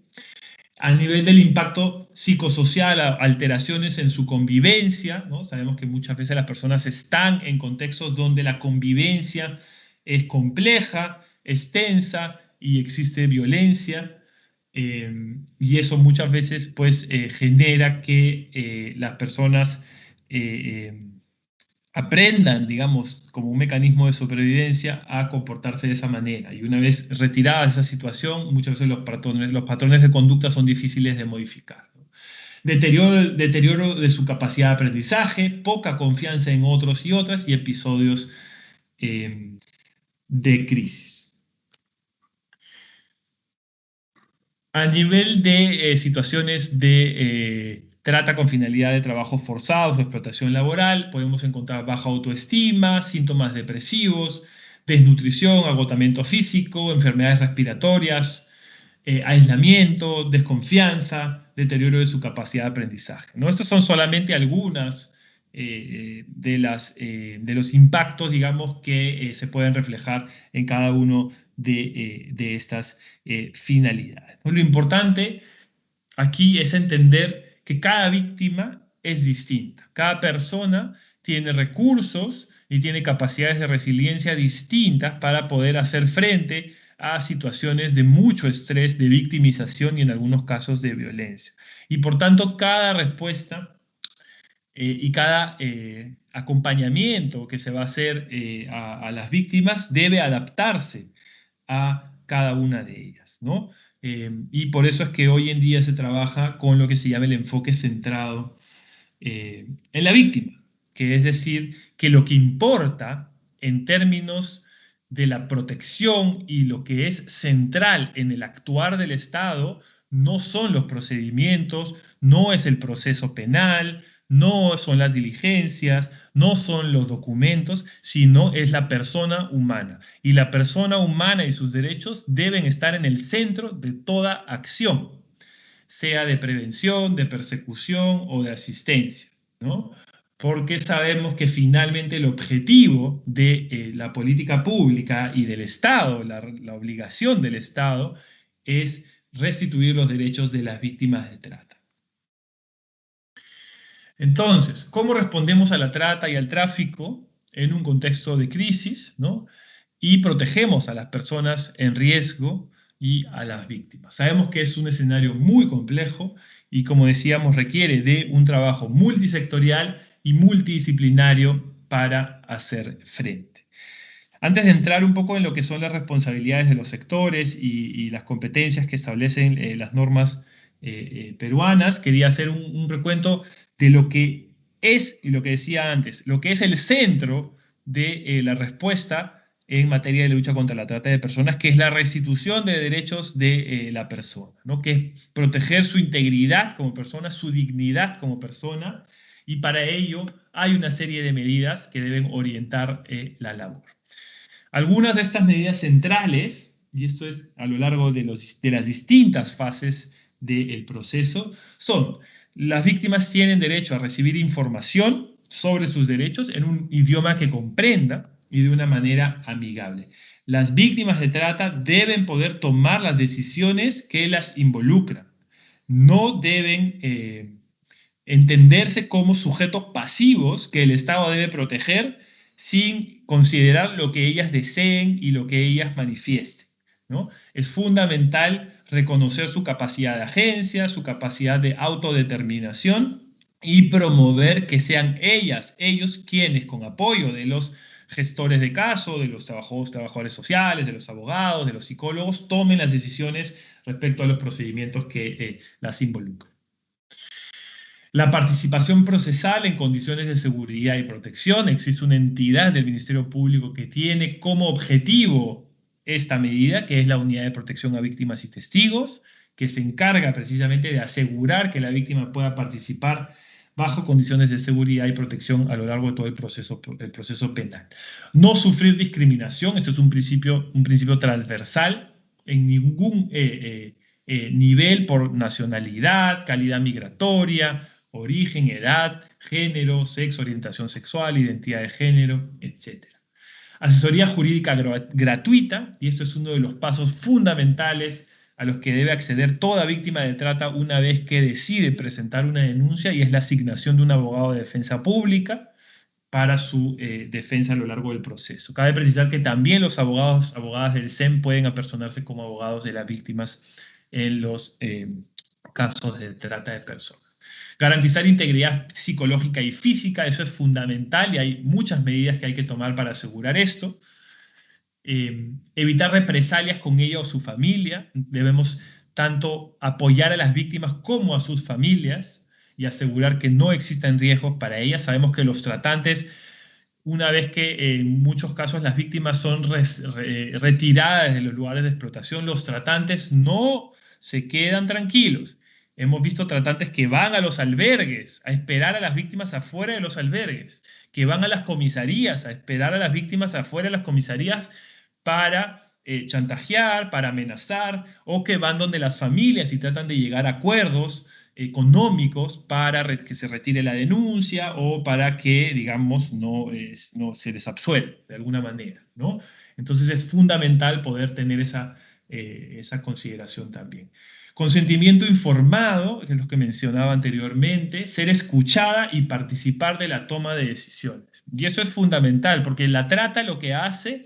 A nivel del impacto psicosocial, alteraciones en su convivencia, ¿no? Sabemos que muchas veces las personas están en contextos donde la convivencia es compleja, es tensa y existe violencia. Y eso muchas veces pues, genera que las personas aprendan, digamos, como un mecanismo de supervivencia a comportarse de esa manera. Y una vez retirada de esa situación, muchas veces los patrones de conducta son difíciles de modificar, ¿no? Deterioro de su capacidad de aprendizaje, poca confianza en otros y otras y episodios de crisis. A nivel de situaciones de trata con finalidad de trabajo forzados o explotación laboral, podemos encontrar baja autoestima, síntomas depresivos, desnutrición, agotamiento físico, enfermedades respiratorias, aislamiento, desconfianza, deterioro de su capacidad de aprendizaje, ¿no? Estas son solamente algunas de los impactos, digamos, que se pueden reflejar en cada uno de estas finalidades. Lo importante aquí es entender que cada víctima es distinta. Cada persona tiene recursos y tiene capacidades de resiliencia distintas para poder hacer frente a situaciones de mucho estrés, de victimización y en algunos casos de violencia. Y por tanto, cada respuesta y cada acompañamiento que se va a hacer a las víctimas debe adaptarse a cada una de ellas, ¿no? Y por eso es que hoy en día se trabaja con lo que se llama el enfoque centrado en la víctima, que es decir, que lo que importa en términos de la protección y lo que es central en el actuar del Estado no son los procedimientos, no es el proceso penal, no son las diligencias, no son los documentos, sino es la persona humana. Y la persona humana y sus derechos deben estar en el centro de toda acción, sea de prevención, de persecución o de asistencia, ¿no? Porque sabemos que finalmente el objetivo de la política pública y del Estado, la obligación del Estado, es restituir los derechos de las víctimas de trata. Entonces, ¿cómo respondemos a la trata y al tráfico en un contexto de crisis, ¿no? y protegemos a las personas en riesgo y a las víctimas. Sabemos que es un escenario muy complejo y, como decíamos, requiere de un trabajo multisectorial y multidisciplinario para hacer frente. Antes de entrar un poco en lo que son las responsabilidades de los sectores y las competencias que establecen las normas peruanas, quería hacer un recuento de lo que es, y lo que decía antes, lo que es el centro de la respuesta en materia de lucha contra la trata de personas, que es la restitución de derechos de la persona, ¿no? Que es proteger su integridad como persona, su dignidad como persona, y para ello hay una serie de medidas que deben orientar la labor. Algunas de estas medidas centrales, y esto es a lo largo de las distintas fases del proceso, son: las víctimas tienen derecho a recibir información sobre sus derechos en un idioma que comprenda y de una manera amigable. Las víctimas de trata deben poder tomar las decisiones que las involucran. No deben entenderse como sujetos pasivos que el Estado debe proteger sin considerar lo que ellas deseen y lo que ellas manifiesten, ¿no? Es fundamental reconocer su capacidad de agencia, su capacidad de autodeterminación y promover que sean ellos quienes, con apoyo de los gestores de caso, de los trabajadores sociales, de los abogados, de los psicólogos, tomen las decisiones respecto a los procedimientos que las involucran. La participación procesal en condiciones de seguridad y protección. Existe una entidad del Ministerio Público que tiene como objetivo esta medida, que es la Unidad de Protección a Víctimas y Testigos, que se encarga precisamente de asegurar que la víctima pueda participar bajo condiciones de seguridad y protección a lo largo de todo el proceso penal. No sufrir discriminación. Esto es un principio transversal en ningún nivel, por nacionalidad, calidad migratoria, origen, edad, género, sexo, orientación sexual, identidad de género, etc. Asesoría jurídica gratuita, y esto es uno de los pasos fundamentales a los que debe acceder toda víctima de trata una vez que decide presentar una denuncia, y es la asignación de un abogado de defensa pública para su defensa a lo largo del proceso. Cabe precisar que también los abogadas del SEM pueden apersonarse como abogados de las víctimas en los casos de trata de personas. Garantizar integridad psicológica y física, eso es fundamental y hay muchas medidas que hay que tomar para asegurar esto. Evitar represalias con ella o su familia. Debemos tanto apoyar a las víctimas como a sus familias y asegurar que no existan riesgos para ellas. Sabemos que los tratantes, una vez que en muchos casos las víctimas son retiradas de los lugares de explotación, los tratantes no se quedan tranquilos. Hemos visto tratantes que van a los albergues a esperar a las víctimas afuera de los albergues, que van a las comisarías a esperar a las víctimas afuera de las comisarías para chantajear, para amenazar, o que van donde las familias y tratan de llegar a acuerdos económicos para que se retire la denuncia o para que, digamos, no se les absuelva de alguna manera, ¿no? Entonces es fundamental poder tener esa consideración también. Consentimiento informado, que es lo que mencionaba anteriormente, ser escuchada y participar de la toma de decisiones. Y eso es fundamental, porque la trata lo que hace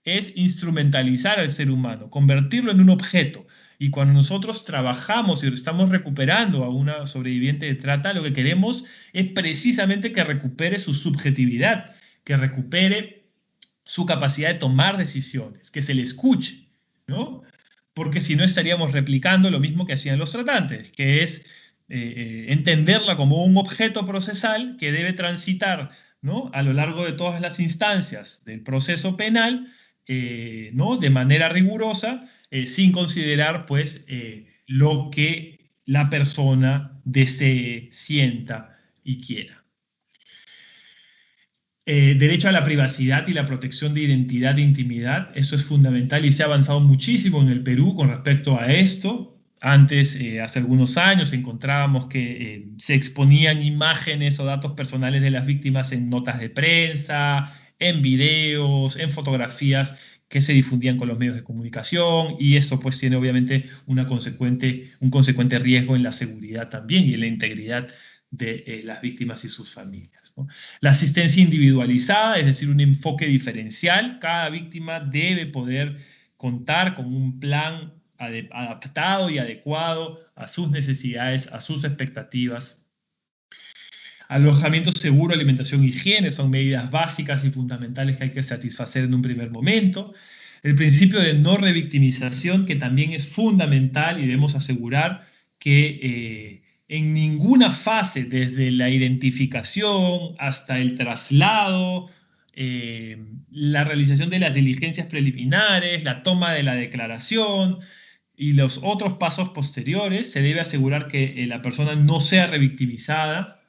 es instrumentalizar al ser humano, convertirlo en un objeto. Y cuando nosotros trabajamos y estamos recuperando a una sobreviviente de trata, lo que queremos es precisamente que recupere su subjetividad, que recupere su capacidad de tomar decisiones, que se le escuche, ¿no? Porque si no estaríamos replicando lo mismo que hacían los tratantes, que es entenderla como un objeto procesal que debe transitar, ¿no?, a lo largo de todas las instancias del proceso penal, ¿no?, de manera rigurosa, sin considerar pues, lo que la persona desee, sienta y quiera. Derecho a la privacidad y la protección de identidad e intimidad. Esto es fundamental y se ha avanzado muchísimo en el Perú con respecto a esto. Antes, hace algunos años, encontrábamos que se exponían imágenes o datos personales de las víctimas en notas de prensa, en videos, en fotografías que se difundían con los medios de comunicación, y eso pues tiene obviamente un consecuente riesgo en la seguridad también y en la integridad de las víctimas y sus familias, ¿no? La asistencia individualizada, es decir, un enfoque diferencial. Cada víctima debe poder contar con un plan adaptado y adecuado a sus necesidades, a sus expectativas. Alojamiento seguro, alimentación y higiene son medidas básicas y fundamentales que hay que satisfacer en un primer momento. El principio de no revictimización, que también es fundamental, y debemos asegurar que en ninguna fase, desde la identificación hasta el traslado, la realización de las diligencias preliminares, la toma de la declaración y los otros pasos posteriores, se debe asegurar que la persona no sea revictimizada.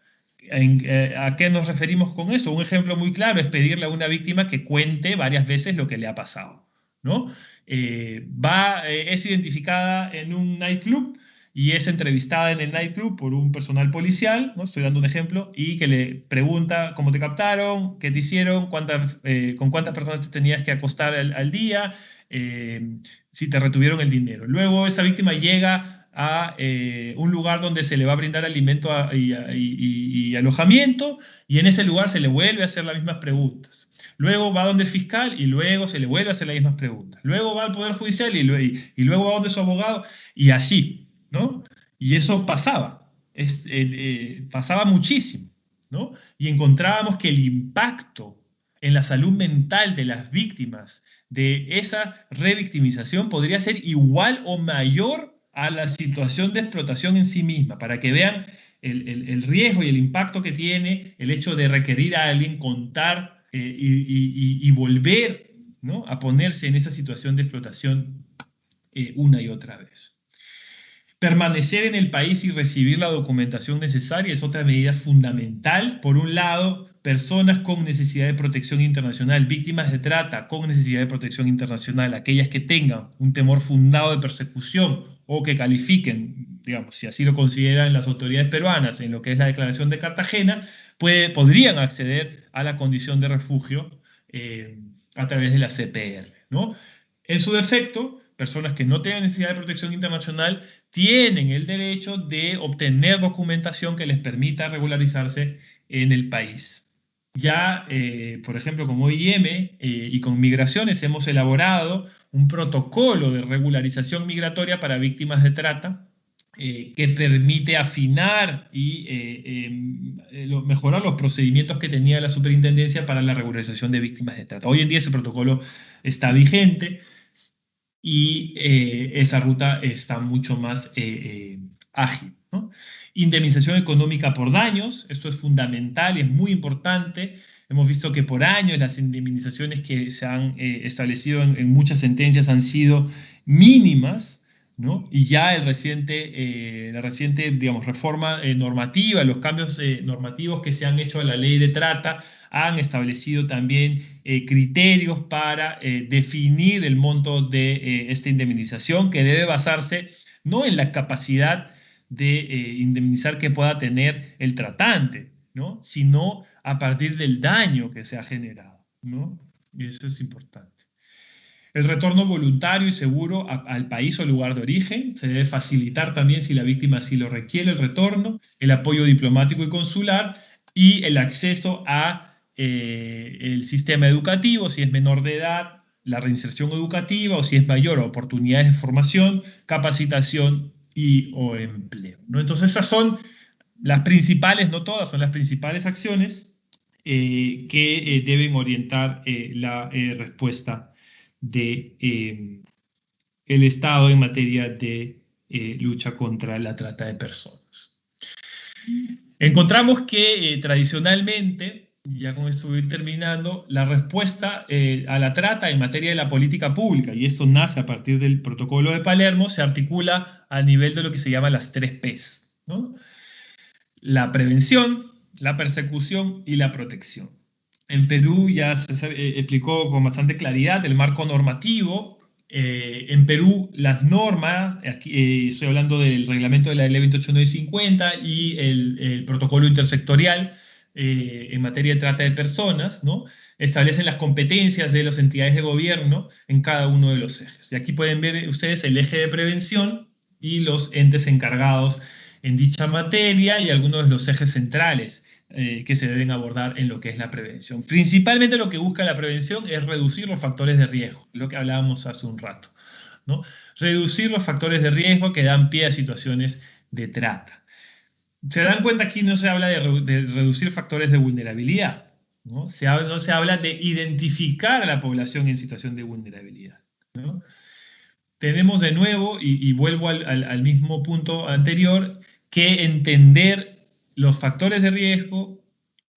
¿A qué nos referimos con eso? Un ejemplo muy claro es pedirle a una víctima que cuente varias veces lo que le ha pasado, ¿no? Es identificada en un nightclub y es entrevistada en el nightclub por un personal policial, ¿no? Estoy dando un ejemplo, y que le pregunta cómo te captaron, qué te hicieron, con cuántas personas te tenías que acostar al día, si te retuvieron el dinero. Luego esa víctima llega a un lugar donde se le va a brindar alimento y alojamiento, y en ese lugar se le vuelve a hacer las mismas preguntas. Luego va donde el fiscal y luego se le vuelve a hacer las mismas preguntas. Luego va al Poder Judicial y luego va donde su abogado, y así, ¿no? Y eso pasaba, pasaba muchísimo, ¿no? Y encontrábamos que el impacto en la salud mental de las víctimas de esa revictimización podría ser igual o mayor a la situación de explotación en sí misma, para que vean el riesgo y el impacto que tiene el hecho de requerir a alguien contar y volver, ¿no?, a ponerse en esa situación de explotación una y otra vez. Permanecer en el país y recibir la documentación necesaria es otra medida fundamental. Por un lado, personas con necesidad de protección internacional, víctimas de trata con necesidad de protección internacional, aquellas que tengan un temor fundado de persecución o que califiquen, digamos, si así lo consideran las autoridades peruanas en lo que es la Declaración de Cartagena, podrían acceder a la condición de refugio a través de la CPR, ¿no? En su defecto, personas que no tengan necesidad de protección internacional tienen el derecho de obtener documentación que les permita regularizarse en el país. Ya, por ejemplo, con OIM y con Migraciones hemos elaborado un protocolo de regularización migratoria para víctimas de trata que permite afinar y mejorar los procedimientos que tenía la superintendencia para la regularización de víctimas de trata. Hoy en día ese protocolo está vigente y esa ruta está mucho más ágil, ¿no? Indemnización económica por daños, esto es fundamental y es muy importante. Hemos visto que por años las indemnizaciones que se han establecido en muchas sentencias han sido mínimas, ¿no? Y ya la reciente, digamos, reforma normativa, los cambios normativos que se han hecho a la ley de trata han establecido también criterios para definir el monto de esta indemnización, que debe basarse no en la capacidad de indemnizar que pueda tener el tratante, ¿no?, sino a partir del daño que se ha generado, ¿no? Y eso es importante. El retorno voluntario y seguro al país o lugar de origen. Se debe facilitar también, si la víctima así lo requiere, el retorno, el apoyo diplomático y consular y el acceso a el sistema educativo, si es menor de edad, la reinserción educativa, o si es mayor, oportunidades de formación, capacitación o empleo, ¿no? Entonces esas son las principales, no todas, son las principales acciones que deben orientar la respuesta del Estado en materia de lucha contra la trata de personas. Encontramos que tradicionalmente, ya con esto voy terminando, la respuesta a la trata en materia de la política pública, y esto nace a partir del Protocolo de Palermo, se articula a nivel de lo que se llama las 3 P's, ¿no? La prevención, la persecución y la protección. En Perú ya se explicó con bastante claridad el marco normativo. En Perú las normas, aquí estoy hablando del reglamento de la ley 28950 y el protocolo intersectorial en materia de trata de personas, ¿no?, establecen las competencias de las entidades de gobierno en cada uno de los ejes. Y aquí pueden ver ustedes el eje de prevención y los entes encargados en dicha materia y algunos de los ejes centrales que se deben abordar en lo que es la prevención. Principalmente lo que busca la prevención es reducir los factores de riesgo, lo que hablábamos hace un rato, ¿no? Reducir los factores de riesgo que dan pie a situaciones de trata. ¿Se dan cuenta? Aquí no se habla de reducir factores de vulnerabilidad, ¿no? No se habla de identificar a la población en situación de vulnerabilidad, ¿no? Tenemos de nuevo, y vuelvo al mismo punto anterior, que entender los factores de riesgo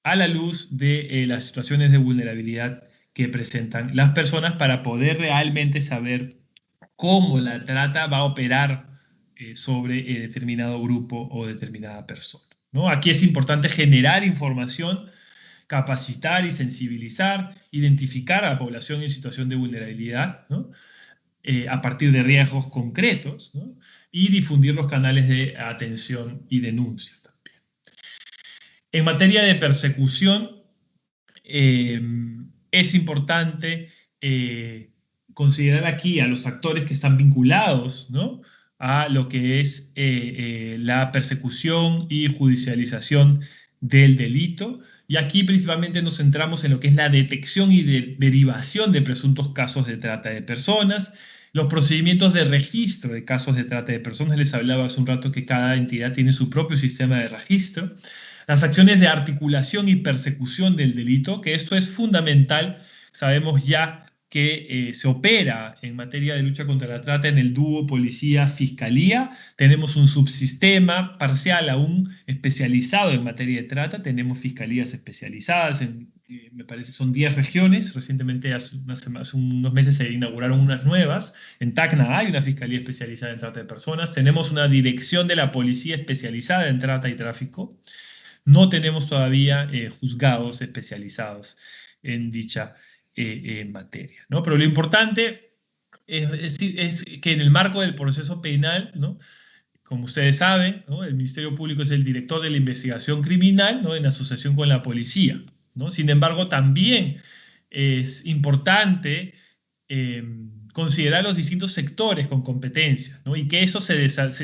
a la luz de las situaciones de vulnerabilidad que presentan las personas para poder realmente saber cómo la trata va a operar sobre determinado grupo o determinada persona, ¿no? Aquí es importante generar información, capacitar y sensibilizar, identificar a la población en situación de vulnerabilidad, ¿no? A partir de riesgos concretos, ¿no? Y difundir los canales de atención y denuncia también. En materia de persecución, es importante considerar aquí a los actores que están vinculados, ¿no?, a lo que es la persecución y judicialización del delito. Y aquí principalmente nos centramos en lo que es la detección y derivación de presuntos casos de trata de personas, los procedimientos de registro de casos de trata de personas. Les hablaba hace un rato que cada entidad tiene su propio sistema de registro. Las acciones de articulación y persecución del delito, que esto es fundamental. Sabemos ya que se opera en materia de lucha contra la trata en el dúo policía-fiscalía. Tenemos un subsistema parcial aún especializado en materia de trata. Tenemos fiscalías especializadas en, me parece, son 10 regiones. Recientemente, hace unos meses, se inauguraron unas nuevas. En Tacna hay una fiscalía especializada en trata de personas. Tenemos una dirección de la policía especializada en trata y tráfico. No tenemos todavía juzgados especializados en dicha materia, ¿no? Pero lo importante es que en el marco del proceso penal, ¿no?, como ustedes saben, ¿no?, el Ministerio Público es el director de la investigación criminal, ¿no?, en asociación con la policía, ¿no? Sin embargo, también es importante considerar los distintos sectores con competencias, ¿no?, y que eso se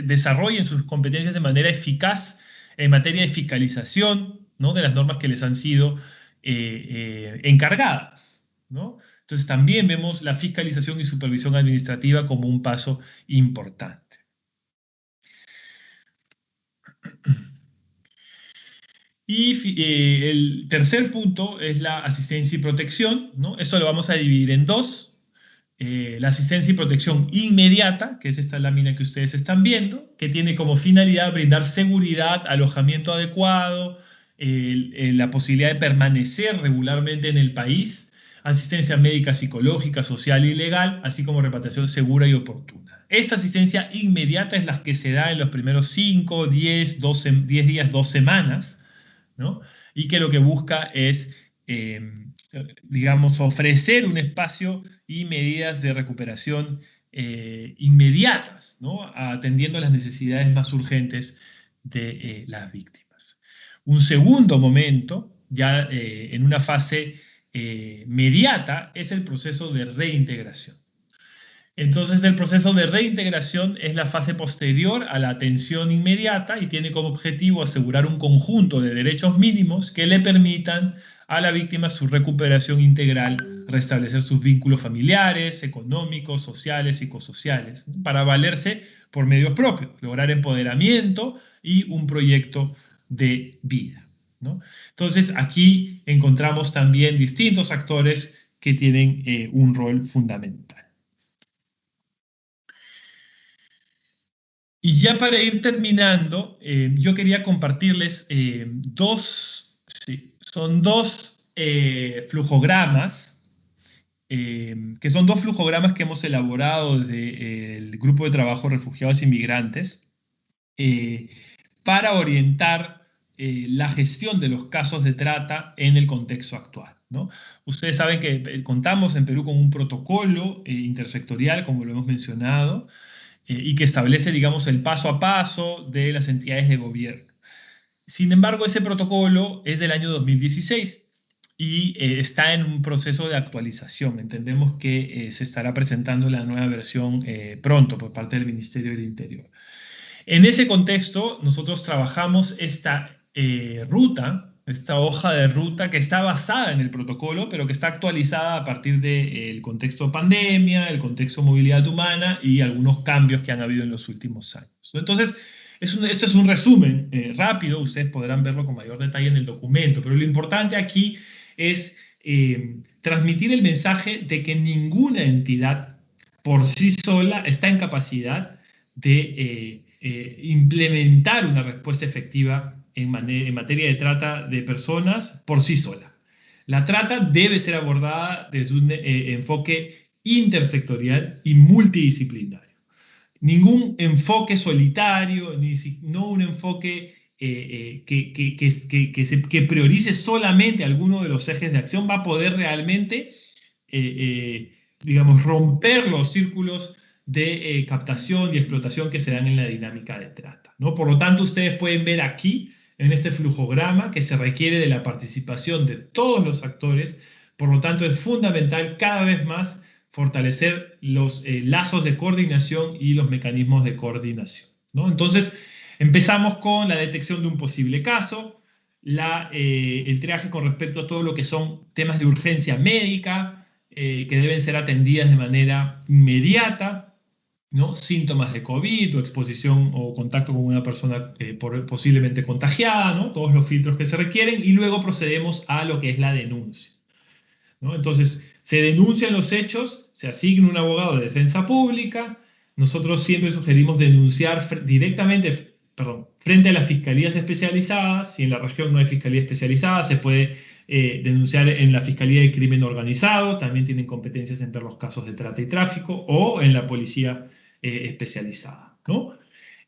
desarrollen sus competencias de manera eficaz en materia de fiscalización, ¿no?, de las normas que les han sido encargadas, ¿no? Entonces también vemos la fiscalización y supervisión administrativa como un paso importante. Y el tercer punto es la asistencia y protección, ¿no? Eso lo vamos a dividir en dos. La asistencia y protección inmediata, que es esta lámina que ustedes están viendo, que tiene como finalidad brindar seguridad, alojamiento adecuado, la posibilidad de permanecer regularmente en el país, asistencia médica, psicológica, social y legal, así como repatriación segura y oportuna. Esta asistencia inmediata es la que se da en los primeros 5, 10 días, 2 semanas, ¿no? Y que lo que busca es, digamos, ofrecer un espacio y medidas de recuperación inmediatas, ¿no?, atendiendo a las necesidades más urgentes de las víctimas. Un segundo momento, ya en una fase mediata, es el proceso de reintegración. Entonces, el proceso de reintegración es la fase posterior a la atención inmediata y tiene como objetivo asegurar un conjunto de derechos mínimos que le permitan a la víctima su recuperación integral, restablecer sus vínculos familiares, económicos, sociales, psicosociales, ¿no?, para valerse por medios propios, lograr empoderamiento y un proyecto de vida, ¿no? Entonces, aquí encontramos también distintos actores que tienen un rol fundamental. Y ya para ir terminando, yo quería compartirles dos flujogramas, que son dos flujogramas que hemos elaborado desde el Grupo de Trabajo Refugiados e Inmigrantes, para orientar la gestión de los casos de trata en el contexto actual, ¿no? Ustedes saben que contamos en Perú con un protocolo intersectorial, como lo hemos mencionado, y que establece, digamos, el paso a paso de las entidades de gobierno. Sin embargo, ese protocolo es del año 2016 y está en un proceso de actualización. Entendemos que se estará presentando la nueva versión pronto por parte del Ministerio del Interior. En ese contexto, nosotros trabajamos esta ruta, esta hoja de ruta que está basada en el protocolo, pero que está actualizada a partir del contexto pandemia, el contexto movilidad humana y algunos cambios que han habido en los últimos años. Entonces, esto es un resumen rápido, ustedes podrán verlo con mayor detalle en el documento, pero lo importante aquí es transmitir el mensaje de que ninguna entidad por sí sola está en capacidad de implementar una respuesta efectiva en materia de trata de personas por sí sola. La trata debe ser abordada desde un enfoque intersectorial y multidisciplinario. Ningún enfoque solitario, no un enfoque que priorice solamente alguno de los ejes de acción va a poder realmente, digamos, romper los círculos de captación y explotación que se dan en la dinámica de trata, ¿no? Por lo tanto, ustedes pueden ver aquí, en este flujograma, que se requiere de la participación de todos los actores. Por lo tanto, es fundamental cada vez más fortalecer los lazos de coordinación y los mecanismos de coordinación, ¿no? Entonces, empezamos con la detección de un posible caso, el triaje con respecto a todo lo que son temas de urgencia médica, que deben ser atendidas de manera inmediata, ¿no? Síntomas de COVID o exposición o contacto con una persona posiblemente contagiada, ¿no? Todos los filtros que se requieren, y luego procedemos a lo que es la denuncia, ¿no? Entonces, se denuncian los hechos, se asigna un abogado de defensa pública. Nosotros siempre sugerimos denunciar directamente, frente a las fiscalías especializadas. Si en la región no hay fiscalía especializada, se puede denunciar en la Fiscalía de Crimen Organizado, también tienen competencias en ver los casos de trata y tráfico, o en la policía especializada, ¿no?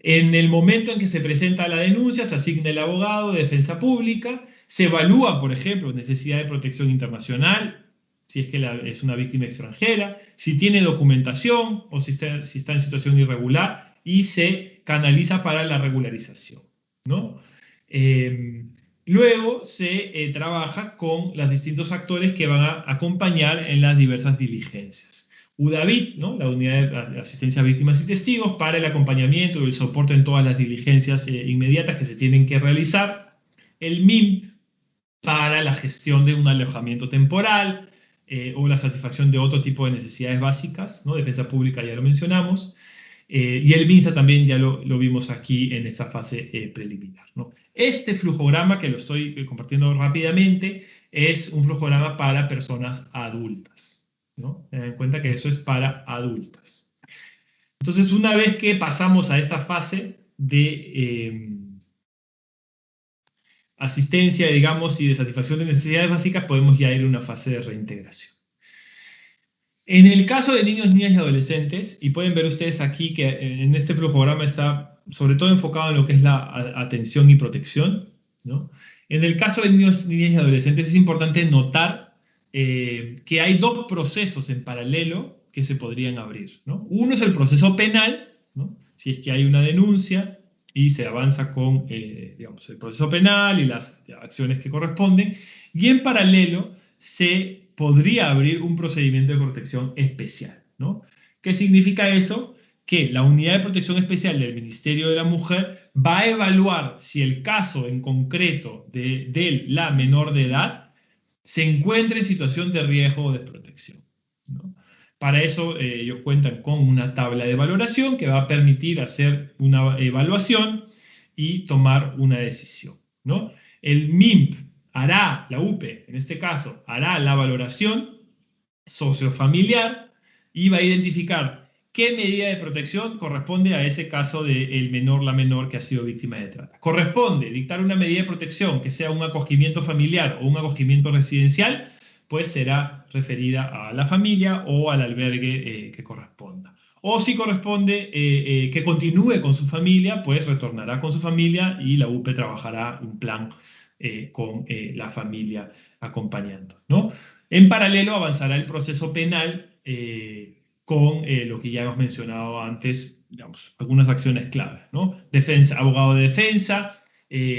En el momento en que se presenta la denuncia, se asigna el abogado de defensa pública, se evalúa, por ejemplo, necesidad de protección internacional, si es que es una víctima extranjera, si tiene documentación o si está en situación irregular, y se canaliza para la regularización, ¿no? Luego se trabaja con los distintos actores que van a acompañar en las diversas diligencias. UDAVIT, ¿no? La Unidad de Asistencia a Víctimas y Testigos, para el acompañamiento y el soporte en todas las diligencias inmediatas que se tienen que realizar. El MIM, para la gestión de un alojamiento temporal o la satisfacción de otro tipo de necesidades básicas, ¿no? Defensa pública ya lo mencionamos. Y el MINSA también ya lo vimos aquí en esta fase preliminar, ¿no? Este flujograma, que lo estoy compartiendo rápidamente, es un flujograma para personas adultas, ¿no? Ten en cuenta que eso es para adultas. Entonces, una vez que pasamos a esta fase de asistencia, digamos, y de satisfacción de necesidades básicas, podemos ya ir a una fase de reintegración. En el caso de niños, niñas y adolescentes, y pueden ver ustedes aquí que en este flujograma está sobre todo enfocado en lo que es la atención y protección, ¿no? En el caso de niños, niñas y adolescentes es importante notar que hay dos procesos en paralelo que se podrían abrir, ¿no? Uno es el proceso penal, ¿no? Si es que hay una denuncia y se avanza con digamos, el proceso penal y las acciones que corresponden, y en paralelo se podría abrir un procedimiento de protección especial, ¿no? ¿Qué significa eso? Que la Unidad de Protección Especial del Ministerio de la Mujer va a evaluar si el caso en concreto de la menor de edad se encuentra en situación de riesgo o desprotección, ¿no? Para eso ellos cuentan con una tabla de valoración que va a permitir hacer una evaluación y tomar una decisión, ¿no? El MIMP hará, la UPE en este caso, hará la valoración sociofamiliar y va a identificar qué medida de protección corresponde a ese caso del menor, la menor que ha sido víctima de trata. Corresponde dictar una medida de protección que sea un acogimiento familiar o un acogimiento residencial, pues será referida a la familia o al albergue que corresponda. O si corresponde que continúe con su familia, pues retornará con su familia y la UPE trabajará un plan con la familia acompañando, ¿no? En paralelo avanzará el proceso penal con lo que ya hemos mencionado antes, digamos, algunas acciones clave, ¿no? Defensa, abogado de defensa,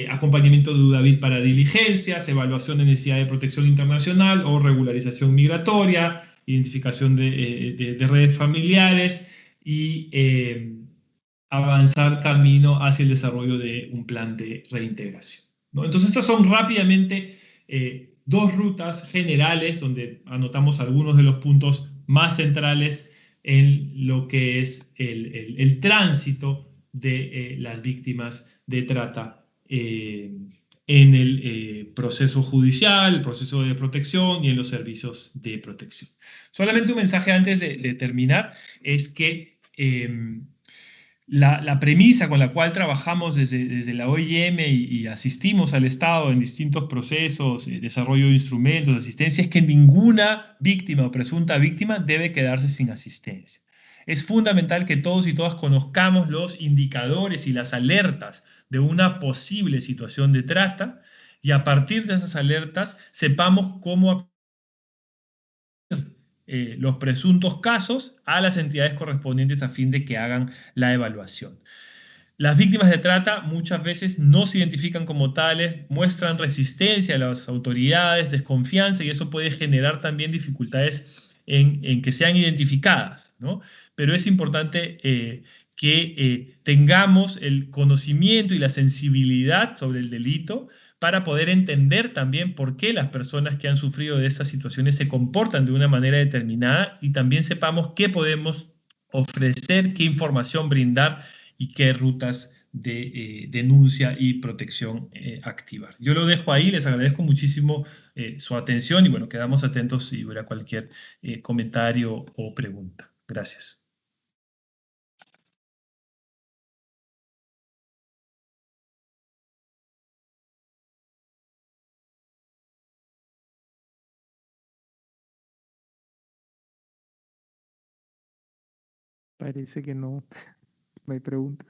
acompañamiento de UDAVIT para diligencias, evaluación de necesidad de protección internacional o regularización migratoria, identificación de redes familiares y avanzar camino hacia el desarrollo de un plan de reintegración, ¿no? Entonces, estas son rápidamente dos rutas generales donde anotamos algunos de los puntos más centrales en lo que es el tránsito de las víctimas de trata en el proceso judicial, el proceso de protección y en los servicios de protección. Solamente un mensaje antes de terminar es que la premisa con la cual trabajamos desde la OIM y asistimos al Estado en distintos procesos, desarrollo de instrumentos, de asistencia, es que ninguna víctima o presunta víctima debe quedarse sin asistencia. Es fundamental que todos y todas conozcamos los indicadores y las alertas de una posible situación de trata y a partir de esas alertas sepamos cómo los presuntos casos a las entidades correspondientes a fin de que hagan la evaluación. Las víctimas de trata muchas veces no se identifican como tales, muestran resistencia a las autoridades, desconfianza, y eso puede generar también dificultades en que sean identificadas, ¿no? Pero es importante que tengamos el conocimiento y la sensibilidad sobre el delito para poder entender también por qué las personas que han sufrido de estas situaciones se comportan de una manera determinada y también sepamos qué podemos ofrecer, qué información brindar y qué rutas de denuncia y protección activar. Yo lo dejo ahí, les agradezco muchísimo su atención y bueno, quedamos atentos si hubiera cualquier comentario o pregunta. Gracias. Parece que no hay preguntas.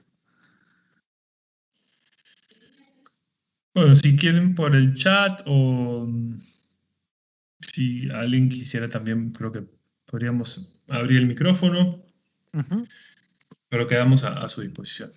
Bueno, si quieren por el chat o si alguien quisiera también, creo que podríamos abrir el micrófono, pero quedamos a su disposición.